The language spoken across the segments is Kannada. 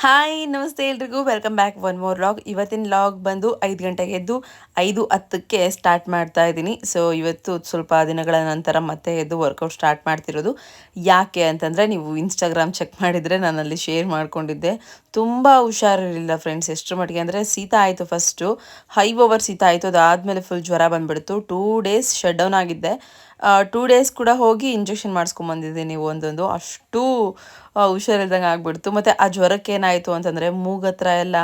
ಹಾಯ್ ನಮಸ್ತೆ ಎಲ್ರಿಗೂ welcome back one more log. ಇವತ್ತಿನ ಲಾಗ್ ಬಂದು 5 ಗಂಟೆಗೆ ಎದ್ದು 5:10ಕ್ಕೆ ಸ್ಟಾರ್ಟ್ ಮಾಡ್ತಾ ಇದ್ದೀನಿ. ಸೊ ಇವತ್ತು ಸ್ವಲ್ಪ ದಿನಗಳ ನಂತರ ಮತ್ತೆ ಎದ್ದು ವರ್ಕೌಟ್ ಸ್ಟಾರ್ಟ್ ಮಾಡ್ತಿರೋದು. ಯಾಕೆ ಅಂತಂದರೆ, ನೀವು ಇನ್ಸ್ಟಾಗ್ರಾಮ್ ಚೆಕ್ ಮಾಡಿದರೆ ನಾನಲ್ಲಿ ಶೇರ್ ಮಾಡ್ಕೊಂಡಿದ್ದೆ. ತುಂಬ ಹುಷಾರಿರಲಿಲ್ಲ ಫ್ರೆಂಡ್ಸ್. ಎಷ್ಟರ ಮಟ್ಟಿಗೆ ಅಂದರೆ ಶೀತ ಆಯಿತು, ಫಸ್ಟು ಹೈ ಓವರ್ ಶೀತ ಆಯಿತು. ಅದಾದಮೇಲೆ ಫುಲ್ ಜ್ವರ ಬಂದುಬಿಡ್ತು. 2 ಡೇಸ್ ಶಟ್ ಡೌನ್ ಆಗಿದ್ದೆ. 2 ಡೇಸ್ ಕೂಡ ಹೋಗಿ ಇಂಜೆಕ್ಷನ್ ಮಾಡಿಸ್ಕೊಂಬಂದಿದ್ದೀನಿ ಒಂದೊಂದು. ಅಷ್ಟು ಹುಷಾರಿಲ್ದಂಗೆ ಆಗ್ಬಿಡ್ತು. ಮತ್ತು ಆ ಜ್ವರಕ್ಕೆ ಏನಾಯಿತು ಅಂತಂದರೆ, ಮೂಗತ್ರ ಎಲ್ಲ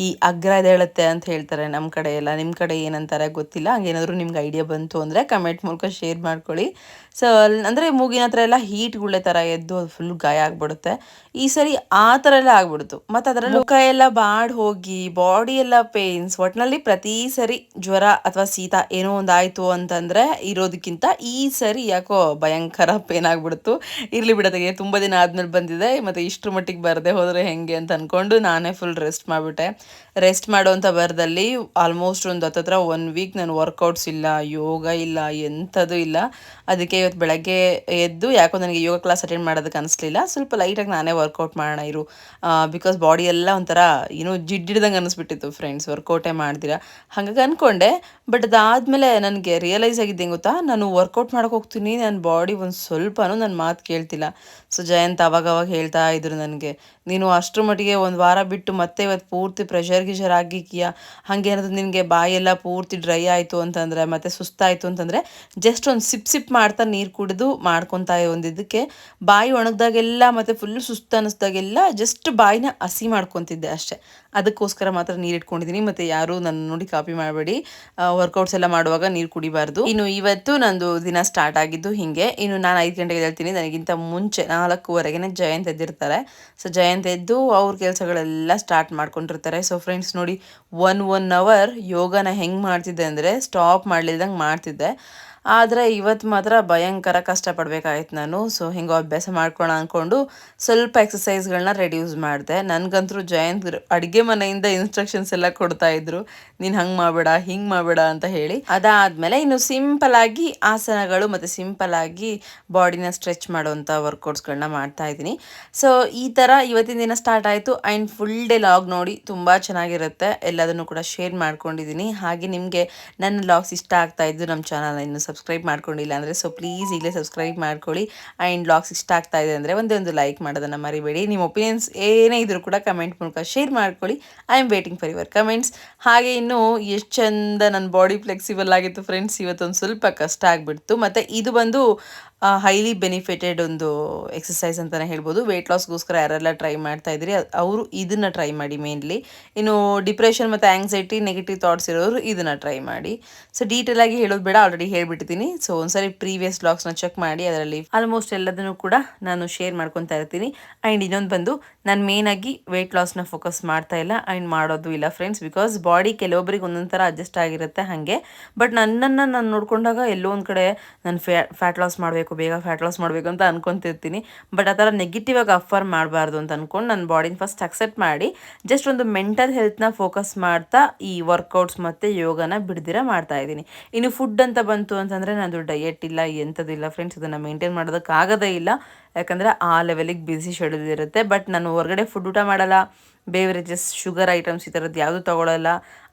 ಈ ಅಗ್ರ ಎದ್ದೇಳುತ್ತೆ ಅಂತ ಹೇಳ್ತಾರೆ ನಮ್ಮ ಕಡೆ ಎಲ್ಲ. ನಿಮ್ಮ ಕಡೆ ಏನಂತಾರೆ ಗೊತ್ತಿಲ್ಲ. ಹಂಗೇನಾದರೂ ನಿಮ್ಗೆ ಐಡಿಯಾ ಬಂತು ಅಂದರೆ ಕಮೆಂಟ್ ಮೂಲಕ ಶೇರ್ ಮಾಡ್ಕೊಳ್ಳಿ. ಸೊ ಅಂದರೆ ಮೂಗಿನ ಹತ್ರ ಎಲ್ಲ ಹೀಟ್ ಗುಳ್ಳೆ ಥರ ಎದ್ದು ಅದು ಫುಲ್ ಗಾಯ ಆಗಿಬಿಡುತ್ತೆ. ಈ ಸರಿ ಆ ಥರ ಎಲ್ಲ ಆಗ್ಬಿಡ್ತು. ಮತ್ತು ಅದರಲ್ಲಿ ಮುಖ ಎಲ್ಲ ಬಾಡ್ ಹೋಗಿ ಬಾಡಿ ಎಲ್ಲ ಪೇಯ್ನ್ಸ್. ಒಟ್ಟಿನಲ್ಲಿ ಪ್ರತಿ ಸರಿ ಜ್ವರ ಅಥವಾ ಶೀತ ಏನೋ ಒಂದು ಆಯಿತು ಅಂತಂದರೆ ಇರೋದಕ್ಕಿಂತ ಈ ಸರಿ ಯಾಕೋ ಭಯಂಕರ ಪೇನ್ ಆಗಿಬಿಡ್ತು. ಇರಲಿ ಬಿಡೋದಕ್ಕೆ ತುಂಬ ದಿನ ಆದಮೇಲೆ ಬಂದಿದೆ, ಮತ್ತು ಇಷ್ಟರ ಮಟ್ಟಿಗೆ ಬರದೆ ಹೋದರೆ ಹೆಂಗೆ ಅಂತ ಅಂದ್ಕೊಂಡು ನಾನೇ ಫುಲ್ ರೆಸ್ಟ್ ಮಾಡಿಬಿಟ್ಟೆ. ರೆಸ್ಟ್ ಮಾಡೋವಂಥ ಬರದಲ್ಲಿ ಆಲ್ಮೋಸ್ಟ್ ಒಂದು ಹತ್ತತ್ರ 1 ವೀಕ್ ನಾನು ವರ್ಕೌಟ್ಸ್ ಇಲ್ಲ, ಯೋಗ ಇಲ್ಲ, ಎಂಥದ್ದು ಇಲ್ಲ. ಅದಕ್ಕೆ ಇವತ್ತು ಬೆಳಗ್ಗೆ ಎದ್ದು ಯಾಕೋ ನನಗೆ ಯೋಗ ಕ್ಲಾಸ್ ಅಟೆಂಡ್ ಮಾಡೋದಕ್ಕೆ ಅನಿಸ್ಲಿಲ್ಲ. ಸ್ವಲ್ಪ ಲೈಟಾಗಿ ನಾನೇ ವರ್ಕೌಟ್ ಮಾಡೋಣ ಇರು, ಬಿಕಾಸ್ ಬಾಡಿ ಎಲ್ಲ ಒಂಥರ ಏನೋ ಜಿಡ್ಡಿಡ್ದಂಗೆ ಅನ್ನಿಸ್ಬಿಟ್ಟಿತ್ತು ಫ್ರೆಂಡ್ಸ್, ವರ್ಕೌಟೇ ಮಾಡ್ದಿರಾ. ಹಾಗಾಗಿ ಅಂದ್ಕೊಂಡೆ. ಬಟ್ ಅದಾದಮೇಲೆ ನನಗೆ ರಿಯಲೈಸ್ ಆಗಿದ್ದು ಗೊತ್ತಾ, ನಾನು ವರ್ಕೌಟ್ ಮಾಡೋಕೆ ಹೋಗ್ತೀನಿ, ನನ್ನ ಬಾಡಿ ಒಂದು ಸ್ವಲ್ಪನೂ ನನ್ನ ಮಾತು ಕೇಳ್ತಿಲ್ಲ. ಸೊ ಜಯಂತ್ ಅವಾಗವಾಗ ಹೇಳ್ತಾ ಇದ್ರು ನನಗೆ, ನೀನು ಅಷ್ಟರ ಮಟ್ಟಿಗೆ ಒಂದು ವಾರ ಬಿಟ್ಟು ಮತ್ತೆ ಇವತ್ತು ಪೂರ್ತಿ ಪ್ರೆಷರ್ ಗಿಷರ್ ಆಗಿಕ್ಕಿಯಾ, ಹಾಗೇನಾದ್ರು ನಿನಗೆ ಬಾಯೆಲ್ಲ ಪೂರ್ತಿ ಡ್ರೈ ಆಯಿತು ಅಂತಂದರೆ, ಮತ್ತು ಸುಸ್ತಾಯಿತು ಅಂತಂದರೆ ಜಸ್ಟ್ ಒಂದು ಸಿಪ್ ಮಾಡ್ತಾ ನೀರು ಕುಡಿದು ಮಾಡ್ಕೊತಾ ಒಂದಿದ್ದಕ್ಕೆ ಬಾಯಿ ಒಣಗಿದಾಗೆಲ್ಲ ಮತ್ತು ಫುಲ್ ಸುಸ್ತು ಅನ್ನಿಸ್ದಾಗೆಲ್ಲ ಜಸ್ಟ್ ಬಾಯಿನ ಹಸಿ ಮಾಡ್ಕೊತಿದ್ದೆ ಅಷ್ಟೇ. ಅದಕ್ಕೋಸ್ಕರ ಮಾತ್ರ ನೀರು ಇಟ್ಕೊಂಡಿದ್ದೀನಿ. ಮತ್ತು ಯಾರೂ ನನ್ನ ನೋಡಿ ಕಾಪಿ ಮಾಡಬೇಡಿ, ವರ್ಕೌಟ್ಸ್ ಎಲ್ಲ ಮಾಡುವಾಗ ನೀರು ಕುಡಿಬಾರ್ದು. ಇನ್ನು ಇವತ್ತು ನಂದು ದಿನ ಸ್ಟಾರ್ಟ್ ಆಗಿದ್ದು ಹೀಗೆ. ಇನ್ನು ನಾನು 5 ಗಂಟೆಗೆ ಹೇಳ್ತೀನಿ. ನನಗಿಂತ ಮುಂಚೆ 4:15ಗೆ ಜಯಂತ್ ಎದ್ದಿರ್ತಾರೆ. ಸೊ ಜಯಂತ್ ಎದ್ದು ಅವ್ರ ಕೆಲಸಗಳೆಲ್ಲ ಸ್ಟಾರ್ಟ್ ಮಾಡ್ಕೊಂಡಿರ್ತಾರೆ. ಸೊ ಫ್ರೆಂಡ್ಸ್ ನೋಡಿ, 1 ಅವರ್ ಯೋಗನ ಹೆಂಗೆ ಮಾಡ್ತಿದ್ದೆ ಅಂದರೆ ಸ್ಟಾಪ್ ಮಾಡಲಿಲ್ದಂಗೆ ಮಾಡ್ತಿದ್ದೆ. ಆದರೆ ಇವತ್ತು ಮಾತ್ರ ಭಯಂಕರ ಕಷ್ಟಪಡಬೇಕಾಯ್ತು ನಾನು. ಸೊ ಹಿಂಗೆ ಅಭ್ಯಾಸ ಮಾಡ್ಕೊಳ್ಳೋಣ ಅಂದ್ಕೊಂಡು ಸ್ವಲ್ಪ ಎಕ್ಸಸೈಸ್ಗಳನ್ನ ರೆಡ್ಯೂಸ್ ಮಾಡಿದೆ. ನನಗಂತೂ ಜಯಂತ್ ಅಡುಗೆ ಮನೆಯಿಂದ ಇನ್ಸ್ಟ್ರಕ್ಷನ್ಸ್ ಎಲ್ಲ ಕೊಡ್ತಾಯಿದ್ರು, ನೀನು ಹಂಗೆ ಮಾಡಬೇಡ, ಹಿಂಗೆ ಮಾಡಬೇಡ ಅಂತ ಹೇಳಿ. ಅದಾದಮೇಲೆ ಇನ್ನು ಸಿಂಪಲಾಗಿ ಆಸನಗಳು ಮತ್ತು ಸಿಂಪಲಾಗಿ ಬಾಡಿನ ಸ್ಟ್ರೆಚ್ ಮಾಡುವಂಥ ವರ್ಕೌಟ್ಸ್ಗಳನ್ನ ಮಾಡ್ತಾಯಿದ್ದೀನಿ. ಸೊ ಈ ಥರ ಇವತ್ತಿನ ದಿನ ಸ್ಟಾರ್ಟ್ ಆಯಿತು. ಆ್ಯಂಡ್ ಫುಲ್ ಡೇ ಲಾಗ್ ನೋಡಿ, ತುಂಬ ಚೆನ್ನಾಗಿರುತ್ತೆ. ಎಲ್ಲದನ್ನು ಕೂಡ ಶೇರ್ ಮಾಡ್ಕೊಂಡಿದ್ದೀನಿ. ಹಾಗೆ ನಿಮಗೆ ನನ್ನ ಲಾಗ್ಸ್ ಇಷ್ಟ ಆಗ್ತಾಯಿದ್ದು ನಮ್ಮ ಚಾನಲ್ನ ಇನ್ನು ಸಬ್ಸ್ಕ್ರೈಬ್ ಮಾಡ್ಕೊಂಡಿಲ್ಲ ಅಂದರೆ ಸೊ ಪ್ಲೀಸ್ ಈಗಲೇ ಸಬ್ಸ್ಕ್ರೈಬ್ ಮಾಡ್ಕೊಳ್ಳಿ. ಆ್ಯಂಡ್ ಲಾಗ್ಸ್ ಇಷ್ಟ ಆಗ್ತಾ ಇದೆ ಅಂದರೆ ಒಂದೇ ಒಂದು ಲೈಕ್ ಮಾಡೋದನ್ನು ಮರಿಬೇಡಿ. ನಿಮ್ಮ ಒಪಿನಿಯನ್ಸ್ ಏನೇ ಇದ್ದರೂ ಕೂಡ ಕಮೆಂಟ್ ಮೂಲಕ ಶೇರ್ ಮಾಡ್ಕೊಳ್ಳಿ. I am waiting for your comments. ಹಾಗೆ ಇನ್ನು ಎಷ್ಟು ಚಂದ ನನ್ನ ಬಾಡಿ ಫ್ಲೆಕ್ಸಿಬಲ್ ಆಗಿತ್ತು ಫ್ರೆಂಡ್ಸ್. ಇವತ್ತೊಂದು ಸ್ವಲ್ಪ ಕಷ್ಟ ಆಗಿಬಿಡ್ತು. ಮತ್ತು ಇದು ಬಂದು ಹೈಲಿ ಬೆನಿಫಿಟೆಡ್ ಒಂದು ಎಕ್ಸಸೈಸ್ ಅಂತಲೇ ಹೇಳ್ಬೋದು. ವೆಯ್ಟ್ ಲಾಸ್ಗೋಸ್ಕರ ಯಾರೆಲ್ಲ ಟ್ರೈ ಮಾಡ್ತಾ ಇದ್ದೀರಿ ಅವರು ಇದನ್ನು ಟ್ರೈ ಮಾಡಿ ಮೇನ್ಲಿ. ಇನ್ನು ಡಿಪ್ರೆಷನ್ ಮತ್ತು ಆ್ಯಂಗ್ಸೈಟಿ, ನೆಗೆಟಿವ್ ಥಾಟ್ಸ್ ಇರೋರು ಇದನ್ನು ಟ್ರೈ ಮಾಡಿ. ಸೊ ಡೀಟೇಲಾಗಿ ಹೇಳೋದು ಬೇಡ, ಆಲ್ರೆಡಿ ಹೇಳ್ಬಿಟ್ಟಿದ್ದೀನಿ. ಸೊ ಒಂದ್ಸರಿ ಪ್ರೀವಿಯಸ್ ವ್ಲಾಗ್ಸ್ನ ಚೆಕ್ ಮಾಡಿ, ಅದರಲ್ಲಿ ಆಲ್ಮೋಸ್ಟ್ ಎಲ್ಲದನ್ನು ಕೂಡ ನಾನು ಶೇರ್ ಮಾಡ್ಕೊತಾ ಇರ್ತೀನಿ. ಆ್ಯಂಡ್ ಇನ್ನೊಂದು ಬಂದು, ನಾನು ಮೇಯ್ನಾಗಿ ವೆಯ್ಟ್ ಲಾಸ್ನ ಫೋಕಸ್ ಮಾಡ್ತಾ ಇಲ್ಲ ಆ್ಯಂಡ್ ಮಾಡೋದು ಇಲ್ಲ ಫ್ರೆಂಡ್ಸ್. ಬಿಕಾಸ್ ಬಾಡಿ ಕೆಲವೊಬ್ಬರಿಗೆ ಒಂದೊಂದು ಥರ ಅಡ್ಜಸ್ಟ್ ಆಗಿರುತ್ತೆ ಹಾಗೆ. ಬಟ್ ನನ್ನನ್ನು ನಾನು ನೋಡಿಕೊಂಡಾಗ ಎಲ್ಲೋ ಒಂದು ಕಡೆ ನಾನು ಫ್ಯಾಟ್ ಲಾಸ್ ಮಾಡಬೇಕು, ಬೇಗ ಫ್ಯಾಟ್ ಲಾಸ್ ಮಾಡಬೇಕು ಅಂತ ಅನ್ಕೊತಿರ್ತೀನಿ. ಬಟ್ ಆ ಥರ ನೆಗೆಟಿವ್ ಆಗಿ ಅಫರ್ ಮಾಡಬಾರ್ದು ಅಂತ ಅಂದ್ಕೊಂಡು ನನ್ನ ಬಾಡಿನ ಫಸ್ಟ್ ಅಕ್ಸೆಪ್ಟ್ ಮಾಡಿ ಜಸ್ಟ್ ಒಂದು ಮೆಂಟಲ್ ಹೆಲ್ತ್ನ ಫೋಕಸ್ ಮಾಡ್ತಾ ಈ ವರ್ಕೌಟ್ಸ್ ಮತ್ತು ಯೋಗನ ಬಿಡ್ದಿರ ಮಾಡ್ತಾ ಇದ್ದೀನಿ. ಇನ್ನು ಫುಡ್ ಅಂತ ಬಂತು ಅಂತಂದರೆ ನಂದು ಡಯೆಟ್ ಇಲ್ಲ, ಎಂಥದಿಲ್ಲ ಫ್ರೆಂಡ್ಸ್. ಅದನ್ನು ಮೇಂಟೈನ್ ಮಾಡೋದಕ್ಕಾಗೋದೇ ಇಲ್ಲ, ಯಾಕಂದರೆ ಆ ಲೆವೆಲಿಗೆ ಬ್ಯುಸಿ ಶೆಡ್ಯೂಲ್ ಇರುತ್ತೆ. ಬಟ್ ನಾನು ಹೊರಗಡೆ ಫುಡ್ ಊಟ ಮಾಡಲ್ಲ, ಬೇವರೇಜಸ್, ಶುಗರ್ ಐಟಮ್ಸ್ ಈ ಥರದ್ದು ಯಾವುದು ತೊಗೊಳ್ಳಲ್ಲ,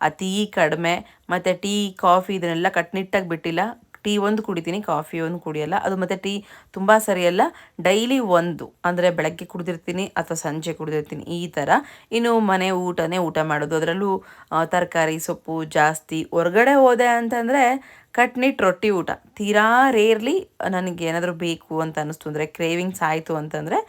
ಅತೀ ಕಡಿಮೆ. ಮತ್ತು ಟೀ, ಕಾಫಿ ಇದನ್ನೆಲ್ಲ ಕಟ್ನಿಟ್ಟಾಗಿ ಬಿಟ್ಟಿಲ್ಲ. ಟೀ ಒಂದು ಕುಡಿತೀನಿ, ಕಾಫಿ ಒಂದು ಕುಡಿಯಲ್ಲ. ಅದು ಮತ್ತು ಟೀ ತುಂಬ ಸರಿಯಲ್ಲ. ಡೈಲಿ ಒಂದು ಅಂದರೆ ಬೆಳಗ್ಗೆ ಕುಡಿದಿರ್ತೀನಿ ಅಥವಾ ಸಂಜೆ ಕುಡಿದಿರ್ತೀನಿ ಈ ಥರ. ಇನ್ನು ಮನೆ ಊಟನೇ ಊಟ ಮಾಡೋದು, ಅದರಲ್ಲೂ ತರಕಾರಿ ಸೊಪ್ಪು ಜಾಸ್ತಿ. ಹೊರಗಡೆ ಹೋದೆ ಅಂತಂದರೆ ಕಟ್ನಿಟ್ಟು ರೊಟ್ಟಿ ಊಟ. ತೀರಾ ರೇರ್ಲಿ ನನಗೆ ಏನಾದರೂ ಬೇಕು ಅಂತ ಅನ್ನಿಸ್ತು ಅಂದರೆ, ಕ್ರೇವಿಂಗ್ಸ್ ಆಯಿತು ಅಂತಂದರೆ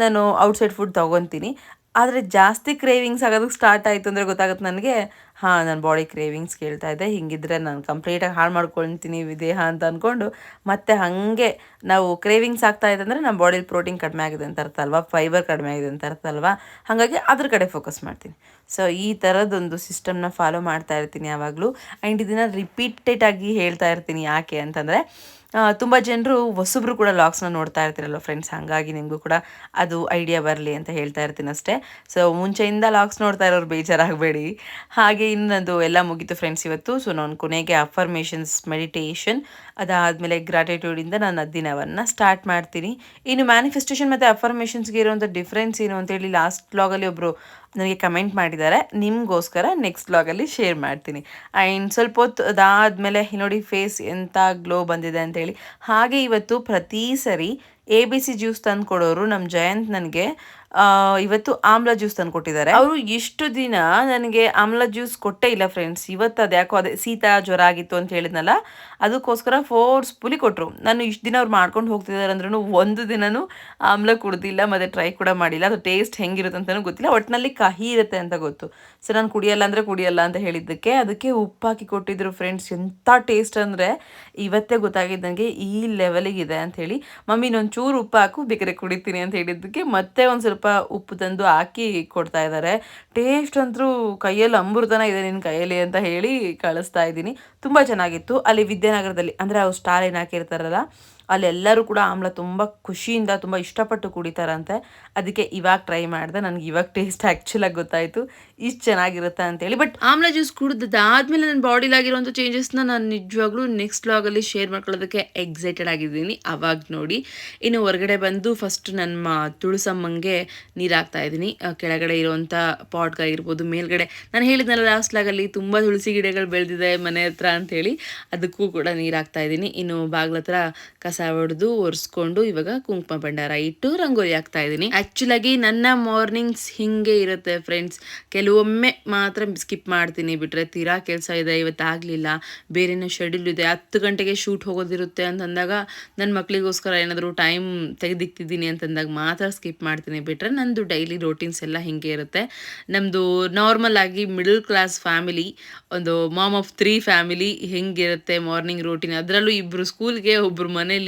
ನಾನು ಔಟ್ಸೈಡ್ ಫುಡ್ ತೊಗೊತೀನಿ. ಆದರೆ ಜಾಸ್ತಿ ಕ್ರೇವಿಂಗ್ಸ್ ಆಗೋದಕ್ಕೆ ಸ್ಟಾರ್ಟ್ ಆಯಿತು ಅಂದರೆ ಗೊತ್ತಾಗುತ್ತೆ ನನಗೆ, ಹಾಂ ನನ್ನ ಬಾಡಿ ಕ್ರೇವಿಂಗ್ಸ್ ಕೇಳ್ತಾ ಇದೆ, ಹಿಂಗಿದ್ರೆ ನಾನು ಕಂಪ್ಲೀಟಾಗಿ ಹಾಳು ಮಾಡ್ಕೊಳ್ತೀನಿ ದೇಹ ಅಂತ ಅಂದ್ಕೊಂಡು ಮತ್ತೆ ಹಾಗೆ ನಾವು ಕ್ರೇವಿಂಗ್ಸ್ ಆಗ್ತಾ ಇದೆ ಅಂದರೆ ನಮ್ಮ ಬಾಡಿಲಿ ಪ್ರೋಟೀನ್ ಕಡಿಮೆ ಆಗಿದೆ ಅಂತ ಅರ್ಥ ಅಲ್ವಾ, ಫೈಬರ್ ಕಡಿಮೆ ಆಗಿದೆ ಅಂತ ಅರ್ಥ ಅಲ್ವಾ. ಹಾಗಾಗಿ ಅದ್ರ ಕಡೆ ಫೋಕಸ್ ಮಾಡ್ತೀನಿ. ಸೊ ಈ ಥರದೊಂದು ಸಿಸ್ಟಮ್ನ ಫಾಲೋ ಮಾಡ್ತಾ ಇರ್ತೀನಿ ಯಾವಾಗಲೂ. ಆ್ಯಂಡ್ ಇದನ್ನು ರಿಪೀಟೆಡ್ ಆಗಿ ಹೇಳ್ತಾ ಇರ್ತೀನಿ. ಯಾಕೆ ಅಂತಂದರೆ, ತುಂಬ ಜನರು ಹೊಸಬ್ರು ಕೂಡ ಲಾಗ್ಸ್ನ ನೋಡ್ತಾ ಇರ್ತೀರಲ್ವ ಫ್ರೆಂಡ್ಸ್, ಹಾಗಾಗಿ ನಿಮಗೂ ಕೂಡ ಅದು ಐಡಿಯಾ ಬರಲಿ ಅಂತ ಹೇಳ್ತಾ ಇರ್ತೀನಿ ಅಷ್ಟೇ. ಸೊ ಮುಂಚೆಯಿಂದ ಲಾಗ್ಸ್ ನೋಡ್ತಾ ಇರೋರು ಬೇಜಾರಾಗಬೇಡಿ. ಹಾಗೆ ಇನ್ನೊಂದು ಎಲ್ಲ ಮುಗೀತು ಫ್ರೆಂಡ್ಸ್ ಇವತ್ತು. ಸೊ ನಾನು ಕೊನೆಗೆ ಅಫರ್ಮೇಷನ್ಸ್, ಮೆಡಿಟೇಷನ್, ಅದಾದಮೇಲೆ ಗ್ರಾಟಿಟ್ಯೂಡಿಂದ ನಾನು ದಿನವನ್ನು ಸ್ಟಾರ್ಟ್ ಮಾಡ್ತೀನಿ. ಇನ್ನು ಮ್ಯಾನಿಫೆಸ್ಟೇಷನ್ ಮತ್ತು ಅಫರ್ಮೇಷನ್ಸ್ಗೆ ಇರುವಂಥ ಡಿಫ್ರೆನ್ಸ್ ಏನು ಅಂತೇಳಿ ಲಾಸ್ಟ್ ವ್ಲಾಗಲ್ಲಿ ಒಬ್ಬರು ನನಗೆ ಕಮೆಂಟ್ ಮಾಡಿದ್ದಾರೆ. ನಿಮಗೋಸ್ಕರ ನೆಕ್ಸ್ಟ್ ವ್ಲಾಗಲ್ಲಿ ಶೇರ್ ಮಾಡ್ತೀನಿ. ಆ್ಯಂಡ್ ಸ್ವಲ್ಪ ಹೊತ್ತು ಅದಾದಮೇಲೆ ನೋಡಿ ಫೇಸ್ ಎಂಥ ಗ್ಲೋ ಬಂದಿದೆ ಅಂತೇಳಿ. ಹಾಗೆ ಇವತ್ತು ಪ್ರತಿ ಸರಿ ABC ಜ್ಯೂಸ್ ತಂದು ಕೊಡೋರು ನಮ್ಮ ಜಯಂತ್ ನನಗೆ ಇವತ್ತು ಆಮ್ಲ ಜ್ಯೂಸ್ ತಂದು ಕೊಟ್ಟಿದ್ದಾರೆ. ಅವರು ಇಷ್ಟು ದಿನ ನನಗೆ ಆಮ್ಲ ಜ್ಯೂಸ್ ಕೊಟ್ಟೇ ಇಲ್ಲ ಫ್ರೆಂಡ್ಸ್. ಇವತ್ತು ಅದ್ಯಾಕೋ ಅದೇ ಶೀತ ಜ್ವರ ಆಗಿತ್ತು ಅಂತ ಹೇಳಿದ್ನಲ್ಲ, ಅದಕ್ಕೋಸ್ಕರ ಫೋರ್ಸ್ಫುಲಿ ಕೊಟ್ಟರು. ನಾನು ಇಷ್ಟು ದಿನ ಅವ್ರು ಮಾಡ್ಕೊಂಡು ಹೋಗ್ತಿದ್ದಾರೆ ಅಂದ್ರೂ ಒಂದು ದಿನನೂ ಆಮ್ಲ ಕುಡ್ದಿಲ್ಲ, ಮತ್ತು ಟ್ರೈ ಕೂಡ ಮಾಡಿಲ್ಲ. ಅದು ಟೇಸ್ಟ್ ಹೆಂಗಿರುತ್ತೆ ಅಂತಲೂ ಗೊತ್ತಿಲ್ಲ. ಒಟ್ಟಿನಲ್ಲಿ ಕಹಿ ಇರುತ್ತೆ ಅಂತ ಗೊತ್ತು. ಸೊ ನಾನು ಕುಡಿಯಲ್ಲ ಅಂದರೆ ಕುಡಿಯಲ್ಲ ಅಂತ ಹೇಳಿದ್ದಕ್ಕೆ ಅದಕ್ಕೆ ಉಪ್ಪು ಹಾಕಿ ಕೊಟ್ಟಿದ್ರು ಫ್ರೆಂಡ್ಸ್. ಎಂಥ ಟೇಸ್ಟ್ ಅಂದರೆ ಇವತ್ತೇ ಗೊತ್ತಾಗಿದ್ದು ನನಗೆ ಈ ಲೆವೆಲಿಗಿದೆ ಅಂಥೇಳಿ. ಮಮ್ಮಿ ಇನ್ನೊಂಚೂರು ಉಪ್ಪು ಹಾಕು, ಬೇಕಾದ್ರೆ ಕುಡಿತೀನಿ ಅಂತ ಹೇಳಿದ್ದಕ್ಕೆ ಮತ್ತೆ ಒಂದು ಸ್ವಲ್ಪ ಉಪ್ಪು ತಂದು ಹಾಕಿ ಕೊಡ್ತಾ ಇದ್ದಾರೆ. ಟೇಸ್ಟ್ ಅಂತೂ ಕೈಯಲ್ಲಿ ಅಮೃತನ ಇದೆ ನಿನ್ನ ಕೈಯಲ್ಲಿ ಅಂತ ಹೇಳಿ ಕಳಿಸ್ತಾ ಇದ್ದೀನಿ. ತುಂಬ ಚೆನ್ನಾಗಿತ್ತು. ಅಲ್ಲಿ ವಿದ್ಯಾನಗರದಲ್ಲಿ ಅಂದರೆ ಅವ್ರು ಸ್ಟಾಲ್ ಏನು ಹಾಕಿರ್ತಾರಲ್ಲ, ಅಲ್ಲೆಲ್ಲರೂ ಕೂಡ ಆಮ್ಲ ತುಂಬ ಖುಷಿಯಿಂದ ತುಂಬ ಇಷ್ಟಪಟ್ಟು ಕುಡಿತಾರಂತೆ. ಅದಕ್ಕೆ ಇವಾಗ ಟ್ರೈ ಮಾಡಿದೆ. ನನಗೆ ಇವಾಗ ಟೇಸ್ಟ್ ಆ್ಯಕ್ಚುಲಾಗಿ ಗೊತ್ತಾಯಿತು ಇಷ್ಟು ಚೆನ್ನಾಗಿರುತ್ತೆ ಅಂತೇಳಿ. ಬಟ್ ಆಮ್ಲ ಜ್ಯೂಸ್ ಕುಡಿದಾದ್ಮೇಲೆ ನನ್ನ ಬಾಡಿಲಾಗಿರೋಂಥ ಚೇಂಜಸ್ನ ನಾನು ನಿಜವಾಗ್ಲೂ ನೆಕ್ಸ್ಟ್ ವ್ಲಾಗಲ್ಲಿ ಶೇರ್ ಮಾಡ್ಕೊಳ್ಳೋದಕ್ಕೆ ಎಕ್ಸೈಟೆಡ್ ಆಗಿದ್ದೀನಿ. ಅವಾಗ ನೋಡಿ. ಇನ್ನು ಹೊರಗಡೆ ಬಂದು ಫಸ್ಟ್ ನಮ್ಮ ತುಳಸಮ್ಮಂಗೆ ನೀರು ಹಾಕ್ತಾಯಿದ್ದೀನಿ. ಕೆಳಗಡೆ ಇರೋವಂಥ ಪಾಟ್ಗಾಗಿರ್ಬೋದು, ಮೇಲ್ಗಡೆ ನಾನು ಹೇಳಿದ್ನಲ್ಲ ಲಾಸ್ಟ್ ವ್ಲಾಗಲ್ಲಿ ತುಂಬ ತುಳಸಿ ಗಿಡಗಳು ಬೆಳೆದಿದೆ ಮನೆ ಹತ್ರ ಅಂಥೇಳಿ, ಅದಕ್ಕೂ ಕೂಡ ನೀರು ಹಾಕ್ತಾಯಿದ್ದೀನಿ. ಇನ್ನು ಬಾಗ್ಲ ಹತ್ರ ಕಸ ಹೊಡೆದು ಒರೆಸ್ಕೊಂಡು ಇವಾಗ ಕುಂಕುಮ ಭಂಡಾರ ಇಟ್ಟು ರಂಗೋಲಿ ಹಾಕ್ತಾ ಇದ್ದೀನಿ. ಆ್ಯಕ್ಚುಲಾಗಿ ನನ್ನ ಮಾರ್ನಿಂಗ್ಸ್ ಹಿಂಗೆ ಇರುತ್ತೆ ಫ್ರೆಂಡ್ಸ್. ಕೆಲವೊಮ್ಮೆ ಮಾತ್ರ ಸ್ಕಿಪ್ ಮಾಡ್ತೀನಿ, ಬಿಟ್ಟರೆ ತೀರಾ ಕೆಲಸ ಇದೆ ಇವತ್ತಾಗಲಿಲ್ಲ, ಬೇರೆನೋ ಶೆಡ್ಯೂಲ್ ಇದೆ, 10 ಗಂಟೆಗೆ ಶೂಟ್ ಹೋಗೋದಿರುತ್ತೆ ಅಂತಂದಾಗ ನನ್ನ ಮಕ್ಕಳಿಗೋಸ್ಕರ ಏನಾದರೂ ಟೈಮ್ ತೆಗೆದಿಕ್ತಿದ್ದೀನಿ ಅಂತಂದಾಗ ಮಾತ್ರ ಸ್ಕಿಪ್ ಮಾಡ್ತೀನಿ. ಬಿಟ್ಟರೆ ನಂದು ಡೈಲಿ ರೋಟೀನ್ಸ್ ಎಲ್ಲ ಹಿಂಗೆ ಇರುತ್ತೆ. ನಮ್ಮದು ನಾರ್ಮಲ್ ಆಗಿ ಮಿಡಲ್ ಕ್ಲಾಸ್ ಫ್ಯಾಮಿಲಿ, ಒಂದು ಮಾಮ್ ಆಫ್ 3 ಫ್ಯಾಮಿಲಿ ಹೆಂಗಿರುತ್ತೆ ಮಾರ್ನಿಂಗ್ ರೋಟೀನ್, ಅದರಲ್ಲೂ ಇಬ್ಬರು ಸ್ಕೂಲ್ಗೆ ಒಬ್ಬರು ಮನೇಲಿ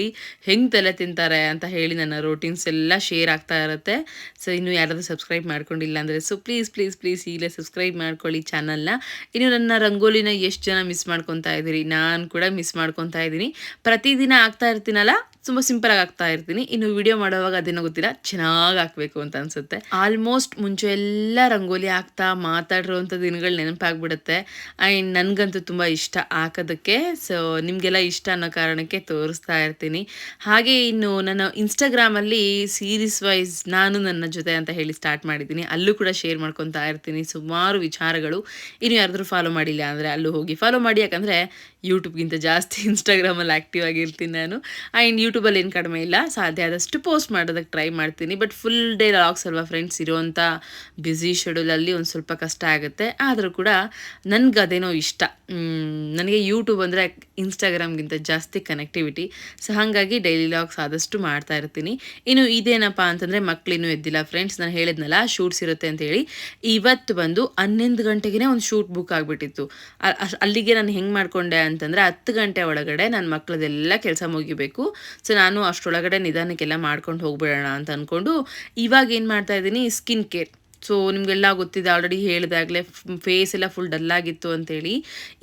ಹೆಂಗೆ ತಲೆ ತಿಂತಾರೆ ಅಂತ ಹೇಳಿ ನನ್ನ ರೋಟೀನ್ಸ್ ಎಲ್ಲ ಶೇರ್ ಆಗ್ತಾ ಇರುತ್ತೆ. ಸೊ ಇನ್ನು ಯಾರಾದರೂ ಸಬ್ಸ್ಕ್ರೈಬ್ ಮಾಡ್ಕೊಂಡಿಲ್ಲ ಅಂದರೆ ಪ್ಲೀಸ್ ಪ್ಲೀಸ್ ಪ್ಲೀಸ್ ಈಗಲೇ ಸಬ್ಸ್ಕ್ರೈಬ್ ಮಾಡ್ಕೊಳ್ಳಿ ಚಾನಲ್ನ. ಇನ್ನು ನನ್ನ ರಂಗೋಲಿನ ಎಷ್ಟು ಜನ ಮಿಸ್ ಮಾಡ್ಕೊತಾ ಇದ್ದೀರಿ, ನಾನು ಕೂಡ ಮಿಸ್ ಮಾಡ್ಕೊತಾ ಇದ್ದೀನಿ. ಪ್ರತಿದಿನ ಆಗ್ತಾ ಇರ್ತೀನಲ್ಲ, ತುಂಬ ಸಿಂಪಲಾಗಿ ಆಗ್ತಾ ಇರ್ತೀನಿ. ಇನ್ನು ವಿಡಿಯೋ ಮಾಡೋವಾಗ ಅದೇನೋ ಗೊತ್ತಿಲ್ಲ, ಚೆನ್ನಾಗಿ ಹಾಕಬೇಕು ಅಂತ ಅನಿಸುತ್ತೆ. ಆಲ್ಮೋಸ್ಟ್ ಮುಂಚೆ ಎಲ್ಲ ರಂಗೋಲಿ ಹಾಕ್ತಾ ಮಾತಾಡಿರೋವಂಥ ದಿನಗಳು ನೆನಪಾಗ್ಬಿಡುತ್ತೆ. ಆ್ಯಂಡ್ ನನಗಂತೂ ತುಂಬ ಇಷ್ಟ ಹಾಕೋದಕ್ಕೆ. ಸೊ ನಿಮಗೆಲ್ಲ ಇಷ್ಟ ಅನ್ನೋ ಕಾರಣಕ್ಕೆ ತೋರಿಸ್ತಾ ಇರ್ತೀನಿ. ಹಾಗೆ ಇನ್ನು ನಾನು ಇನ್ಸ್ಟಾಗ್ರಾಮಲ್ಲಿ ಸೀರೀಸ್ ವೈಸ್ ನಾನು ನನ್ನ ಜೊತೆ ಅಂತ ಹೇಳಿ ಸ್ಟಾರ್ಟ್ ಮಾಡಿದ್ದೀನಿ. ಅಲ್ಲೂ ಕೂಡ ಶೇರ್ ಮಾಡ್ಕೊತಾ ಇರ್ತೀನಿ ಸುಮಾರು ವಿಚಾರಗಳು. ಇನ್ನು ಯಾರಾದರೂ ಫಾಲೋ ಮಾಡಿಲ್ಲ ಅಂದರೆ ಅಲ್ಲೂ ಹೋಗಿ ಫಾಲೋ ಮಾಡಿ. ಯಾಕಂದರೆ ಯೂಟ್ಯೂಬ್ಗಿಂತ ಜಾಸ್ತಿ ಇನ್ಸ್ಟಾಗ್ರಾಮಲ್ಲಿ ಆ್ಯಕ್ಟಿವ್ ಆಗಿರ್ತೀನಿ ನಾನು. ಆ್ಯಂಡ್ ಯೂಟ್ಯೂಬಲ್ಲಿ ಏನು ಕಡಿಮೆ ಇಲ್ಲ, ಸಾಧ್ಯ ಆದಷ್ಟು ಪೋಸ್ಟ್ ಮಾಡೋದಕ್ಕೆ ಟ್ರೈ ಮಾಡ್ತೀನಿ. ಬಟ್ ಫುಲ್ ಡೇ ಲಾಗ್ಸ್ ಅಲ್ವಾ ಫ್ರೆಂಡ್ಸ್, ಇರೋವಂಥ ಬ್ಯುಸಿ ಶೆಡ್ಯೂಲಲ್ಲಿ ಒಂದು ಸ್ವಲ್ಪ ಕಷ್ಟ ಆಗುತ್ತೆ. ಆದರೂ ಕೂಡ ನನಗೆ ಅದೇನೋ ಇಷ್ಟ. ನನಗೆ ಯೂಟ್ಯೂಬ್ ಅಂದರೆ ಇನ್ಸ್ಟಾಗ್ರಾಮ್ಗಿಂತ ಜಾಸ್ತಿ ಕನೆಕ್ಟಿವಿಟಿ. ಸೊ ಹಾಗಾಗಿ ಡೈಲಿ ಲಾಗ್ಸ್ ಆದಷ್ಟು ಮಾಡ್ತಾ ಇರ್ತೀನಿ. ಇನ್ನು ಇದೇನಪ್ಪ ಅಂತಂದರೆ ಮಕ್ಕಳಿನ್ನೂ ಎದ್ದಿಲ್ಲ ಫ್ರೆಂಡ್ಸ್. ನಾನು ಹೇಳಿದ್ನಲ್ಲ ಶೂಟ್ಸ್ ಇರುತ್ತೆ ಅಂತೇಳಿ. ಇವತ್ತು ಬಂದು 11 ಗಂಟೆಗೆ ಒಂದು ಶೂಟ್ ಬುಕ್ ಆಗಿಬಿಟ್ಟಿತ್ತು. ಅಲ್ಲಿಗೆ ನಾನು ಹೆಂಗೆ ಮಾಡಿಕೊಂಡೆ ಅಂತಂದರೆ 10 ಗಂಟೆ ಒಳಗಡೆ ನನ್ನ ಮಕ್ಕಳದೆಲ್ಲ ಕೆಲಸ ಮುಗಿಬೇಕು. ಸೊ ನಾನು ಅಷ್ಟರೊಳಗಡೆ ನಿಧಾನಕ್ಕೆಲ್ಲ ಮಾಡ್ಕೊಂಡು ಹೋಗ್ಬಿಡೋಣ ಅಂತ ಅಂದ್ಕೊಂಡು ಇವಾಗ ಏನು ಮಾಡ್ತಾಯಿದ್ದೀನಿ, ಸ್ಕಿನ್ ಕೇರ್. ಸೊ ನಿಮಗೆಲ್ಲ ಗೊತ್ತಿದೆ, ಆಲ್ರೆಡಿ ಹೇಳಿದಾಗಲೇ ಫೇಸ್ ಎಲ್ಲ ಫುಲ್ ಡಲ್ಲಾಗಿತ್ತು ಅಂತೇಳಿ.